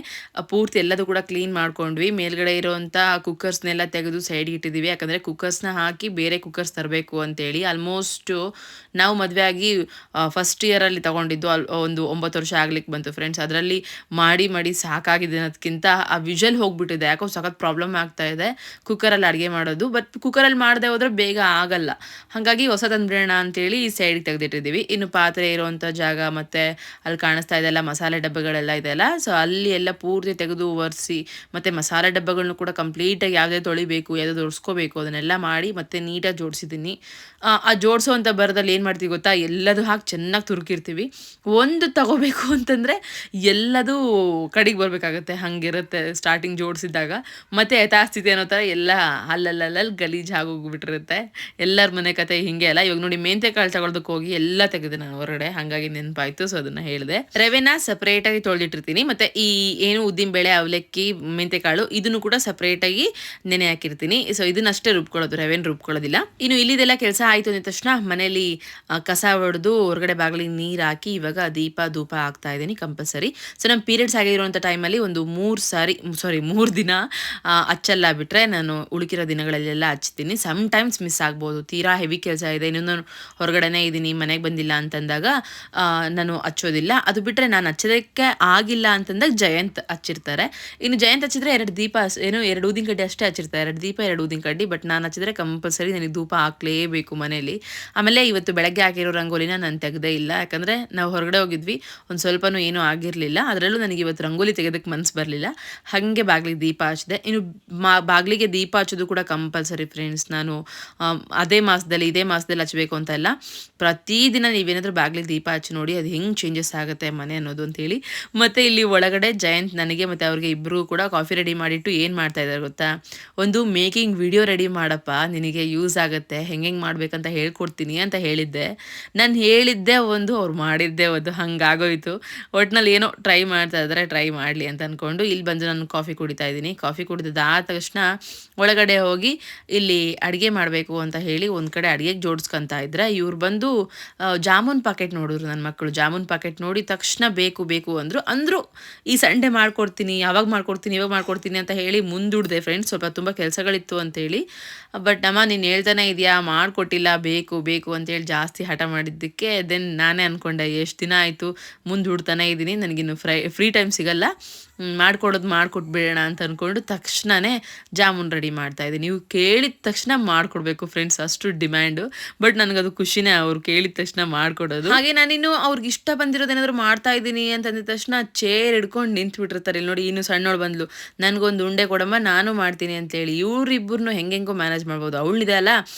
ಪೂರ್ತಿ ಎಲ್ಲದೂ ಕೂಡ ಕ್ಲೀನ್ ಮಾಡ್ಕೊಂಡ್ವಿ. ಮೇಲ್ಗಡೆ ಇರೋವಂಥ ಕುಕ್ಕರ್ಸ್ನೆಲ್ಲ ತೆಗೆದು ಸೈಡ್ಗೆ ಇಟ್ಟಿದ್ದೀವಿ, ಯಾಕಂದರೆ ಕುಕ್ಕರ್ಸ್ನ ಹಾಕಿ ಬೇರೆ ಕುಕ್ಕರ್ಸ್ ತರಬೇಕು ಅಂತೇಳಿ. ಆಲ್ಮೋಸ್ಟು ನಾವು ಮದುವೆ ಆಗಿ ಫಸ್ಟ್ ಇಯರಲ್ಲಿ ತೊಗೊಂಡಿದ್ದು ಒಂದು 9 ವರ್ಷ ಆಗ್ಲಿಕ್ಕೆ ಬಂತು ಫ್ರೆಂಡ್ಸ್. ಅದರಲ್ಲಿ ಮಾಡಿ ಸಾಕಾಗಿದೆ ಅನ್ನೋದಕ್ಕಿಂತ ಆ ವಿಷಲ್ ಹೋಗ್ಬಿಟ್ಟಿದೆ, ಯಾಕೋ ಸಖತ್ ಪ್ರಾಬ್ಲಮ್ ಆಗ್ತಾ ಇದೆ ಕುಕ್ಕರಲ್ಲಿ ಅಡುಗೆ ಮಾಡೋದು. ಬಟ್ ಕುಕ್ಕರಲ್ಲಿ ಮಾಡದೆ ಹೋದ್ರೆ ಬೇಗ ಆಗಲ್ಲ, ಹಾಗಾಗಿ ಹೊಸ ತಂದ್ಬಿಡೋಣ ಅಂತೇಳಿ ಈ ಸೈಡ್ಗೆ ತೆಗೆದಿಟ್ಟಿದ್ದೀವಿ. ಇನ್ನು ಪಾತ್ರೆ ಇರೋವಂಥ ಜಾಗ ಮತ್ತು ಅಲ್ಲಿ ಕಾಣಿಸ್ತಾ ಇದೆಲ್ಲ ಮಸಾಲೆ ಡಬ್ಬಗಳೆಲ್ಲ ಇದೆಯಲ್ಲ, ಸೊ ಅಲ್ಲಿ ಎಲ್ಲ ಪೂರ್ತಿ ತೆಗೆದು ಒರೆಸಿ ಮತ್ತು ಮಸಾಲೆ ಡಬ್ಬಗಳನ್ನೂ ಕೂಡ ಕಂಪ್ಲೀಟಾಗಿ ಯಾವುದೇ ತೊಳಿಬೇಕು ಯಾವುದೇ ಒರೆಸ್ಕೋಬೇಕು ಅದನ್ನೆಲ್ಲ ಮಾಡಿ ಮತ್ತೆ ನೀಟಾಗಿ ಜೋಡಿಸಿದ್ದೀನಿ. ಆ ಜೋಡಿಸೋ ಅಂಥ ಬರದಲ್ಲಿ ಏನು ಮಾಡ್ತೀವಿ ಗೊತ್ತಾ, ಎಲ್ಲದೂ ಹಾಕಿ ಚೆನ್ನಾಗಿ ತುರುಕಿರ್ತೀವಿ. ಒಂದು ತಗೋಬೇಕು ಅಂತಂದರೆ ಎಲ್ಲದೂ ಕಡೆಗೆ ಬರಬೇಕಾಗತ್ತೆ, ಹಾಗಿರುತ್ತೆ ಸ್ಟಾರ್ಟಿಂಗ್ ಜೋಡಿಸಿದಾಗ. ಮತ್ತು ಯಥಾಸ್ಥಿತಿ ಅನ್ನೋ ಥರ ಎಲ್ಲ ಅಲ್ಲಲ್ಲಲ್ಲಿ ಗಲೀಜು ಆಗೋಗ್ಬಿಟ್ಟಿರುತ್ತೆ. ಎಲ್ಲರ ಮನೆ ಕತೆ ಹಿಂಗೆ ಅಲ್ಲ. ಇವಾಗ ನೋಡಿ ಮೆಂತೆಕಾಳು ತಗೊಳ್ಳೋದಕ್ಕೆ ಹೋಗಿ ಎಲ್ಲ ತೆಗೆದೆ ನಾನು ಹೊರಗಡೆ, ಹಾಗಾಗಿ ನೆನಪಾಯಿತು, ಸೊ ಅದನ್ನು ಹೇಳಿದೆ. ರವೆನ ಸಪ್ರೇಟಾಗಿ ತೊಳೆದಿಟ್ಟಿರ್ತೀನಿ, ಮತ್ತು ಈ ಏನು ಉದ್ದಿನಬೇಳೆ ಅವಲಕ್ಕಿ ಮೆಂತೆಕಾಳು ಇದನ್ನು ಕೂಡ ಸಪ್ರೇಟಾಗಿ ನೆನೆ ಹಾಕಿರ್ತೀನಿ. ಸೊ ಇದನ್ನಷ್ಟೇ ರುಬ್ಕೊಳ್ಳೋದು, ರವೆನ ರುಬ್ಕೊಳ್ಳೋದಿಲ್ಲ. ಇನ್ನು ಇಲ್ಲಿದೆಲ್ಲ ಕೆಲಸ ಆಯಿತು ಅಂದ ತಕ್ಷಣ ಮನೇಲಿ ಕಸ ಹೊಡೆದು ಹೊರಗಡೆ ಬಾಗಿಲಿಗೆ ನೀರು ಹಾಕಿ ಇವಾಗ ಧೂಪ ಹಾಕ್ತಾ ಇದ್ದೀನಿ ಕಂಪಲ್ಸರಿ. ಸೊ ನಮ್ಮ ಪೀರಿಯಡ್ಸ್ ಆಗಿರುವಂಥ ಟೈಮಲ್ಲಿ ಒಂದು 3 ದಿನ ಹಚ್ಚಲ್ಲ, ಬಿಟ್ಟರೆ ನಾನು ಉಳುಕಿರೋ ದಿನಗಳಲ್ಲೆಲ್ಲ ಹಚ್ತೀನಿ. ಸಮ್ ಟೈಮ್ಸ್ ಮಿಸ್ ಆಗ್ಬೋದು, ತೀರಾ ಹೆವಿ ಕೆಲಸ ಇದೆ, ಇನ್ನೊಂದು ಹೊರಗಡೆನೇ ಇದ್ದೀನಿ ಮನೆಗೆ ಬಂದಿಲ್ಲ ಅಂತಂದಾಗ ನಾನು ಹಚ್ಚೋದಿಲ್ಲ. ಅದು ಬಿಟ್ಟರೆ ನಾನು ಹಚ್ಚೋದಕ್ಕೆ ಆಗಿಲ್ಲ ಅಂತಂದಾಗ ಜಯಂತ್ ಹಚ್ಚಿರ್ತಾರೆ. ಇನ್ನು ಜಯಂತ್ ಹಚ್ಚಿದ್ರೆ 2 ಊದಿನ ಕಡ್ಡಿ ಅಷ್ಟೇ ಹಚ್ಚಿರ್ತಾರೆ, 2 ದೀಪ 2 ಊದಿನ ಕಡ್ಡಿ. ಬಟ್ ನಾನು ಹಚ್ಚಿದ್ರೆ ಕಂಪಲ್ಸರಿ ನನಗೆ ಧೂಪ ಹಾಕ್ಲೇಬೇಕು ಮನೇಲಿ. ಆಮೇಲೆ ಇವತ್ತು ಬೆಳಗ್ಗೆ ಹಾಕಿರೋ ರಂಗೋಲಿನ ನಾನು ತೆಗೆದೇ ಇಲ್ಲ, ಯಾಕಂದರೆ ನಾವು ಹೊರಗಡೆ ಹೋಗಿದ್ವಿ, ಒಂದು ಸ್ವಲ್ಪನೂ ಏನೂ ಆಗಿರಲಿಲ್ಲ. ಅದರಲ್ಲೂ ನನಗೆ ಇವತ್ತು ರಂಗೋಲಿ ತೆಗೆದಕ್ಕೆ ಮನಸ್ಸು ಬರಲಿಲ್ಲ, ಹಾಗೆ ಬಾಗಿಲಿಗೆ ದೀಪ ಹಚ್ಚಿದೆ. ಇನ್ನು ಬಾಗಿಲಿಗೆ ದೀಪ ಹಚ್ಚೋದು ಕೂಡ ಕಂಪಲ್ಸರಿ ಫ್ರೆಂಡ್ಸ್. ನಾನು ಇದೇ ಮಾಸದಲ್ಲಿ ಹಚ್ಚಬೇಕು ಅಂತ ಇಲ್ಲ, ಪ್ರತಿದಿನ ನೀವೇನಾದರೂ ಬಾಗಿಲಿಗೆ ದೀಪ ಹಚ್ಚಿ ನೋಡಿ ಅದು ಹೆಂಗೆ ಚೇಂಜಸ್ ಆಗುತ್ತೆ ಮನೆ ಅನ್ನೋದು ಅಂತೇಳಿ. ಮತ್ತು ಇಲ್ಲಿ ಒಳಗಡೆ ಜಯಂತ್ ನನಗೆ ಮತ್ತು ಅವ್ರಿಗೆ ಇಬ್ಬರು ಕೂಡ ಕಾಫಿ ರೆಡಿ ಮಾಡಿಟ್ಟು ಏನು ಮಾಡ್ತಾ ಇದ್ದಾರೆ ಗೊತ್ತಾ, ಒಂದು ಮೇಕಿಂಗ್ ವಿಡಿಯೋ ರೆಡಿ ಮಾಡಪ್ಪ, ನಿನಗೆ ಯೂಸ್ ಆಗುತ್ತೆ, ಹೆಂಗೆ ಮಾಡ್ಬೇಕಂತ ಹೇಳ್ಕೊಡ್ತೀನಿ ಅಂತ ಹೇಳಿದ್ದೆ. ನಾನು ಹೇಳಿದ್ದೆ ಒಂದು, ಅವ್ರು ಮಾಡಿದ್ದೆ ಒಂದು, ಹಂಗಾಗೋಯ್ತು. ಒಟ್ಟಿನಲ್ಲಿ ಏನೋ ಟ್ರೈ ಮಾಡ್ತಾ ಇದ್ದಾರೆ, ಟ್ರೈ ಮಾಡಲಿ ಅಂತ ಅಂದ್ಕೊಂಡು ಇಲ್ಲಿ ಬಂದು ನಾನು ಕಾಫಿ ಕುಡಿತಾ ಇದ್ದೀನಿ. ಕಾಫಿ ಕುಡಿದಾದ ತಕ್ಷಣ ಒಳಗಡೆ ಹೋಗಿ ಇಲ್ಲಿ ಅಡುಗೆ ಮಾಡಬೇಕು ಅಂತ ಹೇಳಿ ಒಂದು ಕಡೆ ಅಡುಗೆಗೆ ಜೋಡಿಸ್ಕೊತಾ ಇದ್ರೆ ಇವ್ರು ಬಂದು ಜಾಮೂನ್ ಪಾಕೆಟ್ ನೋಡಿದ್ರು. ನನ್ನ ಮಕ್ಕಳು ಜಾಮೂನ್ ಪಾಕೆಟ್ ನೋಡಿ ತಕ್ಷಣ ಬೇಕು ಅಂದರು. ಈ ಸಂಡೇ ಮಾಡ್ಕೊಡ್ತೀನಿ, ಇವಾಗ ಮಾಡ್ಕೊಡ್ತೀನಿ ಅಂತ ಹೇಳಿ ಮುಂದೂಡಿದೆ ಫ್ರೆಂಡ್ಸ್. ಸ್ವಲ್ಪ ತುಂಬ ಕೆಲಸಗಳಿತ್ತು ಅಂತೇಳಿ. ಬಟ್ ಅಮ್ಮ ನೀನು ಹೇಳ್ತಾನೆ ಇದೆಯಾ, ಮಾಡಿಕೊಟ್ಟಿಲ್ಲ, ಬೇಕು ಅಂತೇಳಿ ಜಾಸ್ತಿ ಹಠ ಮಾಡಿದ್ದಕ್ಕೆ ದೆನ್ ನಾನೇ ಅಂದ್ಕೊಂಡೆ ಎಷ್ಟು ದಿನ ಆಯಿತು ಮುಂದೂಡ್ತಾನೆ ಇದ್ದೀನಿ, ನನಗಿನ್ನು ಫ್ರೀ ಟೈಮ್ ಸಿಗಲ್ಲ, ಮಾಡಿಕೊಟ್ಬಿಡೋಣ ಅಂತ ಅಂದ್ಕೊಂಡು ತಕ್ಷಣವೇ ಜಾಮೂನ್ ರೆಡಿ ಮಾಡ್ತಾಯಿದ್ದೀನಿ. ನೀವು ಕೇಳಿದ ತಕ್ಷಣ ಮಾಡಿಕೊಡ್ಬೇಕು ಫ್ರೆಂಡ್ಸ್, ಅಷ್ಟು ಡಿಮ್ಯಾಂಡು. ಬಟ್ ನನಗದು ಖುಷಿನೇ, ಅವ್ರು ಕೇಳಿದ ತಕ್ಷಣ ಮಾಡಿಕೊಡೋದು. ಹಾಗೆ ನಾನಿನ್ನು ಅವ್ರಿಗೆ ಇಷ್ಟ ಬಂದಿರೋದೇನಾದರೂ ಮಾಡ್ತಾ ಇದ್ದೀನಿ ಅಂತಂದಿದ ತಕ್ಷಣ ಚೇರ್ ಹಿಡ್ಕೊಂಡು ನಿಂತ್ಬಿಟ್ಟಿರ್ತಾರೆ. ಇಲ್ಲಿ ನೋಡಿ, ಇನ್ನು ಸಣ್ಣವಳು ಬಂದ್ಲು, ನನಗೊಂದು ಉಂಡೆ ಕೊಡಮ್ಮ ನಾನು ಮಾಡ್ತೀನಿ ಅಂತೇಳಿ. ಇವರಿಬ್ಬರನ್ನು ಹೆಂಗೆಂಗೋ ಮ್ಯಾನೇಜ್ ಮಾಡ್ಬೋದು. ಅವಳಿದೆ ಅಲ್ಲ,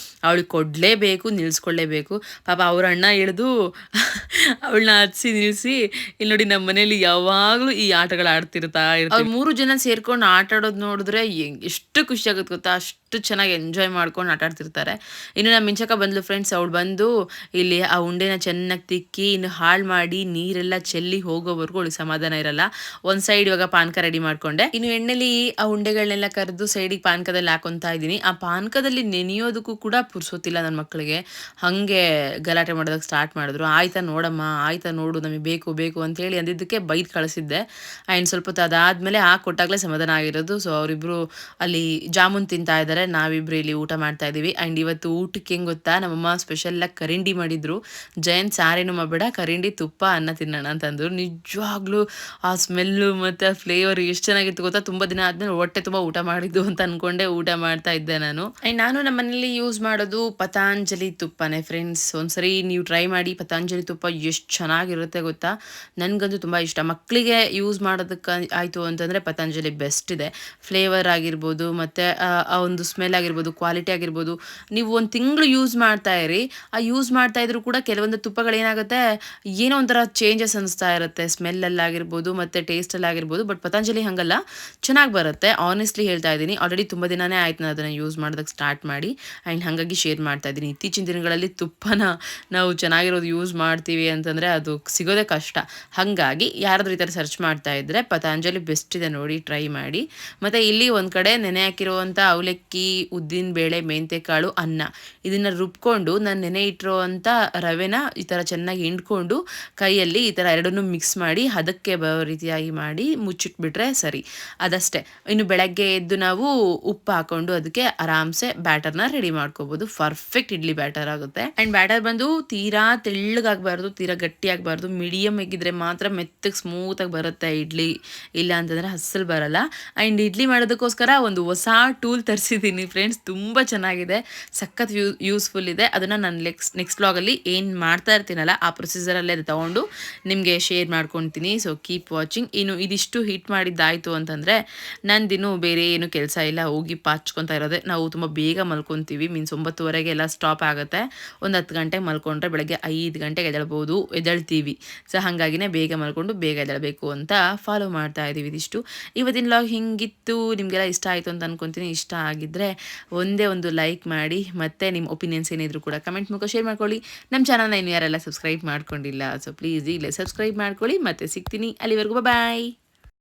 ಅವಳಿಗೆ ಕೊಡಲೇಬೇಕು, ನಿಲ್ಲಿಸ್ಕೊಳ್ಳೇಬೇಕು. ಪಾಪ ಅವ್ರ ಅಣ್ಣ ಹಿಡಿದು ಅವಳನ್ನ ಹಚ್ಚಿ ನಿಲ್ಲಿಸಿ, ಇಲ್ಲಿ ನೋಡಿ ನಮ್ಮ ಮನೇಲಿ ಯಾವಾಗಲೂ ಈ ಆಟಗಳು ಆಡ್ತಿರ್ತಾ ಇರ್ತಾರೆ. ಅವ್ರು 3 ಜನ ಸೇರ್ಕೊಂಡು ಆಟ ಆಡೋದು ನೋಡಿದ್ರೆ ಎಷ್ಟು ಖುಷಿ ಆಗುತ್ತೆ ಗೊತ್ತಾ, ಅಷ್ಟು ಚೆನ್ನಾಗಿ ಎಂಜಾಯ್ ಮಾಡ್ಕೊಂಡು ಆಟ ಆಡ್ತಿರ್ತಾರೆ. ಇನ್ನು ನಮ್ಮ ಮಿಂಚಕ್ಕ ಬಂದ್ಲು ಫ್ರೆಂಡ್ಸ್, ಅವಳು ಬಂದು ಇಲ್ಲಿ ಆ ಉಂಡೆನ ಚೆನ್ನಾಗಿ ತಿಕ್ಕಿ ಇನ್ನು ಹಾಳು ಮಾಡಿ ನೀರೆಲ್ಲ ಚೆಲ್ಲಿ ಹೋಗೋವರೆಗೂ ಅವಳಿಗೆ ಸಮಾಧಾನ ಇರಲ್ಲ. ಒಂದು ಸೈಡ್ ಇವಾಗ ಪಾನಕ ರೆಡಿ ಮಾಡ್ಕೊಂಡೆ, ಇನ್ನು ಎಣ್ಣೆಲಿ ಆ ಉಂಡೆಗಳನ್ನೆಲ್ಲ ಕರೆದು ಸೈಡಿಗೆ ಪಾನಕದಲ್ಲಿ ಹಾಕೊತಾ ಇದ್ದೀನಿ. ಆ ಪಾನಕದಲ್ಲಿ ನೆನೆಯೋದಕ್ಕೂ ಕೂಡ ಪುರ್ಸೋತಿಲ್ಲ ನನ್ನ ಮಕ್ಕಳಿಗೆ, ಹಾಗೆ ಗಲಾಟೆ ಮಾಡೋದಕ್ಕೆ ಸ್ಟಾರ್ಟ್ ಮಾಡಿದ್ರು. ಆಯ್ತಾ ನೋಡಮ್ಮ, ಆಯ್ತಾ ನೋಡು, ನಮಗೆ ಬೇಕು ಅಂತೇಳಿ ಅಂದಿದ್ದಕ್ಕೆ ಬೈದು ಕಳಿಸಿದ್ದೆ. ಆ್ಯಂಡ್ ಸ್ವಲ್ಪ ಹೊತ್ತು ಅದಾದಮೇಲೆ ಕೊಟ್ಟಾಗಲೇ ಸಮಾಧಾನ ಆಗಿರೋದು. ಸೊ ಅವರಿಬ್ಬರು ಅಲ್ಲಿ ಜಾಮೂನ್ ತಿಂತಾ ಇದ್ದಾರೆ, ನಾವಿಬ್ಬರು ಇಲ್ಲಿ ಊಟ ಮಾಡ್ತಾ ಇದ್ದೀವಿ. ಆ್ಯಂಡ್ ಇವತ್ತು ಊಟಕ್ಕೆ ಹೆಂಗೆ ಗೊತ್ತಾ, ನಮ್ಮಮ್ಮ ಸ್ಪೆಷಲ್ಲಾಗಿ ಕರಿಂಡಿ ಮಾಡಿದ್ರು. ಜಯಂತ್ ಸಾರೇನು ಮಾಡಬೇಡ, ಕರಿಂಡಿ ತುಪ್ಪ ಅನ್ನ ತಿನ್ನೋಣ ಅಂತಂದರು. ನಿಜವಾಗ್ಲೂ ಆ ಸ್ಮೆಲ್ಲು ಮತ್ತು ಆ ಫ್ಲೇವರ್ ಎಷ್ಟು ಚೆನ್ನಾಗಿತ್ತು ಗೊತ್ತಾ. ತುಂಬ ದಿನ ಆದಮೇಲೆ ಹೊಟ್ಟೆ ತುಂಬ ಊಟ ಮಾಡಿದ್ದು ಅಂತ ಅಂದ್ಕೊಂಡೆ ಊಟ ಮಾಡ್ತಾ ಇದ್ದೆ ನಾನು. ಆ್ಯಂಡ್ ನಾನು ನಮ್ಮ ಮನೇಲಿ ಯೂಸ್ ಮಾಡೋದು ಪತಾಂಜಲಿ ತುಪ್ಪನೇ ಫ್ರೆಂಡ್ಸ್. ಒಂದ್ಸರಿ ನೀವು ಟ್ರೈ ಮಾಡಿ, ಪತಾಂಜಲಿ ತುಪ್ಪ ಎಷ್ಟು ಚೆನ್ನಾಗಿರುತ್ತೆ ಗೊತ್ತಾ. ನನಗಂತೂ ತುಂಬ ಇಷ್ಟ. ಮಕ್ಕಳಿಗೆ ಯೂಸ್ ಮಾಡೋದಕ್ಕೆ ಆಯಿತು ಅಂತಂದರೆ ಪತಾಂಜಲಿ ಬೆಸ್ಟ್ ಇದೆ. ಫ್ಲೇವರ್ ಆಗಿರ್ಬೋದು, ಮತ್ತು ಆ ಒಂದು ಸ್ಮೆಲ್ ಆಗಿರ್ಬೋದು, ಕ್ವಾಲಿಟಿ ಆಗಿರ್ಬೋದು. ನೀವು ಒಂದು ತಿಂಗಳು ಯೂಸ್ ಮಾಡ್ತಾ ಇರಿ, ಆ ಯೂಸ್ ಮಾಡ್ತಾ ಇದ್ರು ಕೂಡ ಕೆಲವೊಂದು ತುಪ್ಪಗಳೇನಾಗುತ್ತೆ, ಏನೋ ಒಂಥರ ಚೇಂಜಸ್ ಅನಿಸ್ತಾ ಇರುತ್ತೆ, ಸ್ಮೆಲ್ಲಲ್ಲಾಗಿರ್ಬೋದು ಮತ್ತು ಟೇಸ್ಟಲ್ಲಾಗಿರ್ಬೋದು. ಬಟ್ ಪತಾಂಜಲಿ ಹಾಗಲ್ಲ, ಚೆನ್ನಾಗಿ ಬರುತ್ತೆ. ಆನೆಸ್ಟ್ಲಿ ಹೇಳ್ತಾ ಇದ್ದೀನಿ, ಆಲ್ರೆಡಿ ತುಂಬ ದಿನವೇ ಆಯ್ತು ನಾನು ಅದನ್ನು ಯೂಸ್ ಮಾಡೋದಕ್ಕೆ ಸ್ಟಾರ್ಟ್ ಮಾಡಿ. ಆ್ಯಂಡ್ ಹಾಗಾಗಿ ಶೇರ್ ಮಾಡ್ತಾ ಇದ್ದೀನಿ. ಇತ್ತೀಚಿನ ದಿನಗಳಲ್ಲಿ ತುಪ್ಪನ ನಾವು ಚೆನ್ನಾಗಿರೋದು ಯೂಸ್ ಮಾಡ್ತೀವಿ ಅಂತಂದರೆ ಅದು ಸಿಗೋದೇ ಕಷ್ಟ. ಹಾಗಾಗಿ ಯಾರಾದರೂ ಈ ಥರ ಸರ್ಚ್ ಮಾಡ್ತಾ ಇದ್ದರೆ ಪತಾಂಜಲಿ ಬೆಸ್ಟ್ ಇದೆ, ನೋಡಿ ಟ್ರೈ ಮಾಡಿ. ಮತ್ತು ಇಲ್ಲಿ ಒಂದು ಕಡೆ ನೆನೆ ಹಾಕಿರುವಂಥ ಅವಲಕ್ಕಿ, ಉದ್ದಿನಬೇಳೆ, ಮೆಂತೆಕಾಳು, ಅನ್ನ ಇದನ್ನು ರುಬ್ಕೊಂಡು ನಾನು ನೆನೆ ಇಟ್ಟಿರುವಂಥ ರವೆನ ಈ ಥರ ಚೆನ್ನಾಗಿ ಹಿಂಡ್ಕೊಂಡು ಕೈಯಲ್ಲಿ ಈ ಥರ ಎರಡನ್ನೂ ಮಿಕ್ಸ್ ಮಾಡಿ ಅದಕ್ಕೆ ಬರೋ ರೀತಿಯಾಗಿ ಮಾಡಿ ಮುಚ್ಚಿಟ್ಬಿಟ್ರೆ ಸರಿ, ಅದಷ್ಟೇ. ಇನ್ನು ಬೆಳಗ್ಗೆ ಎದ್ದು ನಾವು ಉಪ್ಪು ಹಾಕ್ಕೊಂಡು ಅದಕ್ಕೆ ಆರಾಮ್ಸೆ ಬ್ಯಾಟರ್ನ ರೆಡಿ ಮಾಡ್ಕೋಬೋದು. ಪರ್ಫೆಕ್ಟ್ ಇಡ್ಲಿ ಬ್ಯಾಟರ್ ಆಗುತ್ತೆ. ಆ್ಯಂಡ್ ಬ್ಯಾಟರ್ ಬಂದು ತೀರಾ ತೆಳ್ಳಗಾಗಬಾರ್ದು, ತೀರಾ ಗಟ್ಟಿಯಾಗಬಾರ್ದು, ಮೀಡಿಯಮ್ ಆಗಿದ್ರೆ ಮಾತ್ರ ಮೆತ್ತಗೆ ಸ್ಮೂತಾಗಿ ಬರುತ್ತೆ ಇಡ್ಲಿ ಇಲ್ಲ ಅಂತಂದರೆ ಅಸ್ಸಲು ಬರಲ್ಲ. ಆ್ಯಂಡ್ ಇಡ್ಲಿ ಮಾಡೋದಕ್ಕೋಸ್ಕರ ಒಂದು ಹೊಸ ಟೂಲ್ ತರಿಸಿದ್ದೀನಿ ಫ್ರೆಂಡ್ಸ್. ತುಂಬ ಚೆನ್ನಾಗಿದೆ, ಸಖತ್ ಯೂಸ್ಫುಲ್ ಇದೆ. ಅದನ್ನು ನಾನು ನೆಕ್ಸ್ಟ್ ವ್ಲಾಗಲ್ಲಿ ಏನು ಮಾಡ್ತಾ ಇರ್ತೀನಲ್ಲ ಆ ಪ್ರೊಸೀಜರಲ್ಲೇ ಅದು ತೊಗೊಂಡು ನಿಮಗೆ ಶೇರ್ ಮಾಡ್ಕೊತೀನಿ. So keep watching. ಇನ್ನು ಇದಿಷ್ಟು ಹೀಟ್ ಮಾಡಿದ್ದಾಯಿತು ಅಂತಂದರೆ ನಂದಿನ್ನು ಬೇರೆ ಏನು ಕೆಲಸ ಇಲ್ಲ, ಹೋಗಿ ಪಾಚ್ಕೊತಾ ಇರೋದೆ. ನಾವು ತುಂಬ ಬೇಗ ಮಲ್ಕೊತೀವಿ, ಮೀನ್ಸ್ 9:30 ಎಲ್ಲ ಸ್ಟಾಪ್ ಆಗುತ್ತೆ. ಒಂದು 10 ಗಂಟೆಗೆ ಮಲ್ಕೊಂಡ್ರೆ ಬೆಳಗ್ಗೆ 5 ಗಂಟೆಗೆ ಎದ್ದೇಳ್ತೀವಿ. ಸೊ ಹಾಗಾಗಿನೇ ಬೇಗ ಮಲ್ಕೊಂಡು ಬೇಗ ಎದ್ದೇಳಬೇಕು ಅಂತ ಫಾಲೋ ಮಾಡ್ತಾ ಇದ್ದೀವಿ. ಇದಿಷ್ಟು ಇವತ್ತಿನ ವ್ಲಾಗ್ ಹಿಂಗಿತ್ತು. ನಿಮಗೆಲ್ಲ ಇಷ್ಟ ಆಯಿತು ಅಂತ ಅನ್ಕೊತೀನಿ. ಇಷ್ಟ ಆಗಿದ್ದರೆ ಒಂದೇ ಒಂದು ಲೈಕ್ ಮಾಡಿ, ಮತ್ತು ನಿಮ್ಮ ಒಪಿನಿಯನ್ಸ್ ಏನಿದ್ರು ಕೂಡ ಕಮೆಂಟ್ ಮೂಲಕ ಶೇರ್ ಮಾಡ್ಕೊಳ್ಳಿ. ನಮ್ಮ ಚಾನಲ್ನ ಇನ್ನು ಯಾರೆಲ್ಲ ಸಬ್ಸ್ಕ್ರೈಬ್ ಮಾಡ್ಕೊಂಡಿಲ್ಲ, ಸೊ ಪ್ಲೀಸ್ ಈಗಲೇ ಸಬ್ಸ್ಕ್ರೈಬ್ ಮಾಡ್ಕೊಳ್ಳಿ. ಮತ್ತೆ ಸಿಗ್ತೀನಿ, ಅಲ್ಲಿವರೆಗೂ ಬಾಯ್.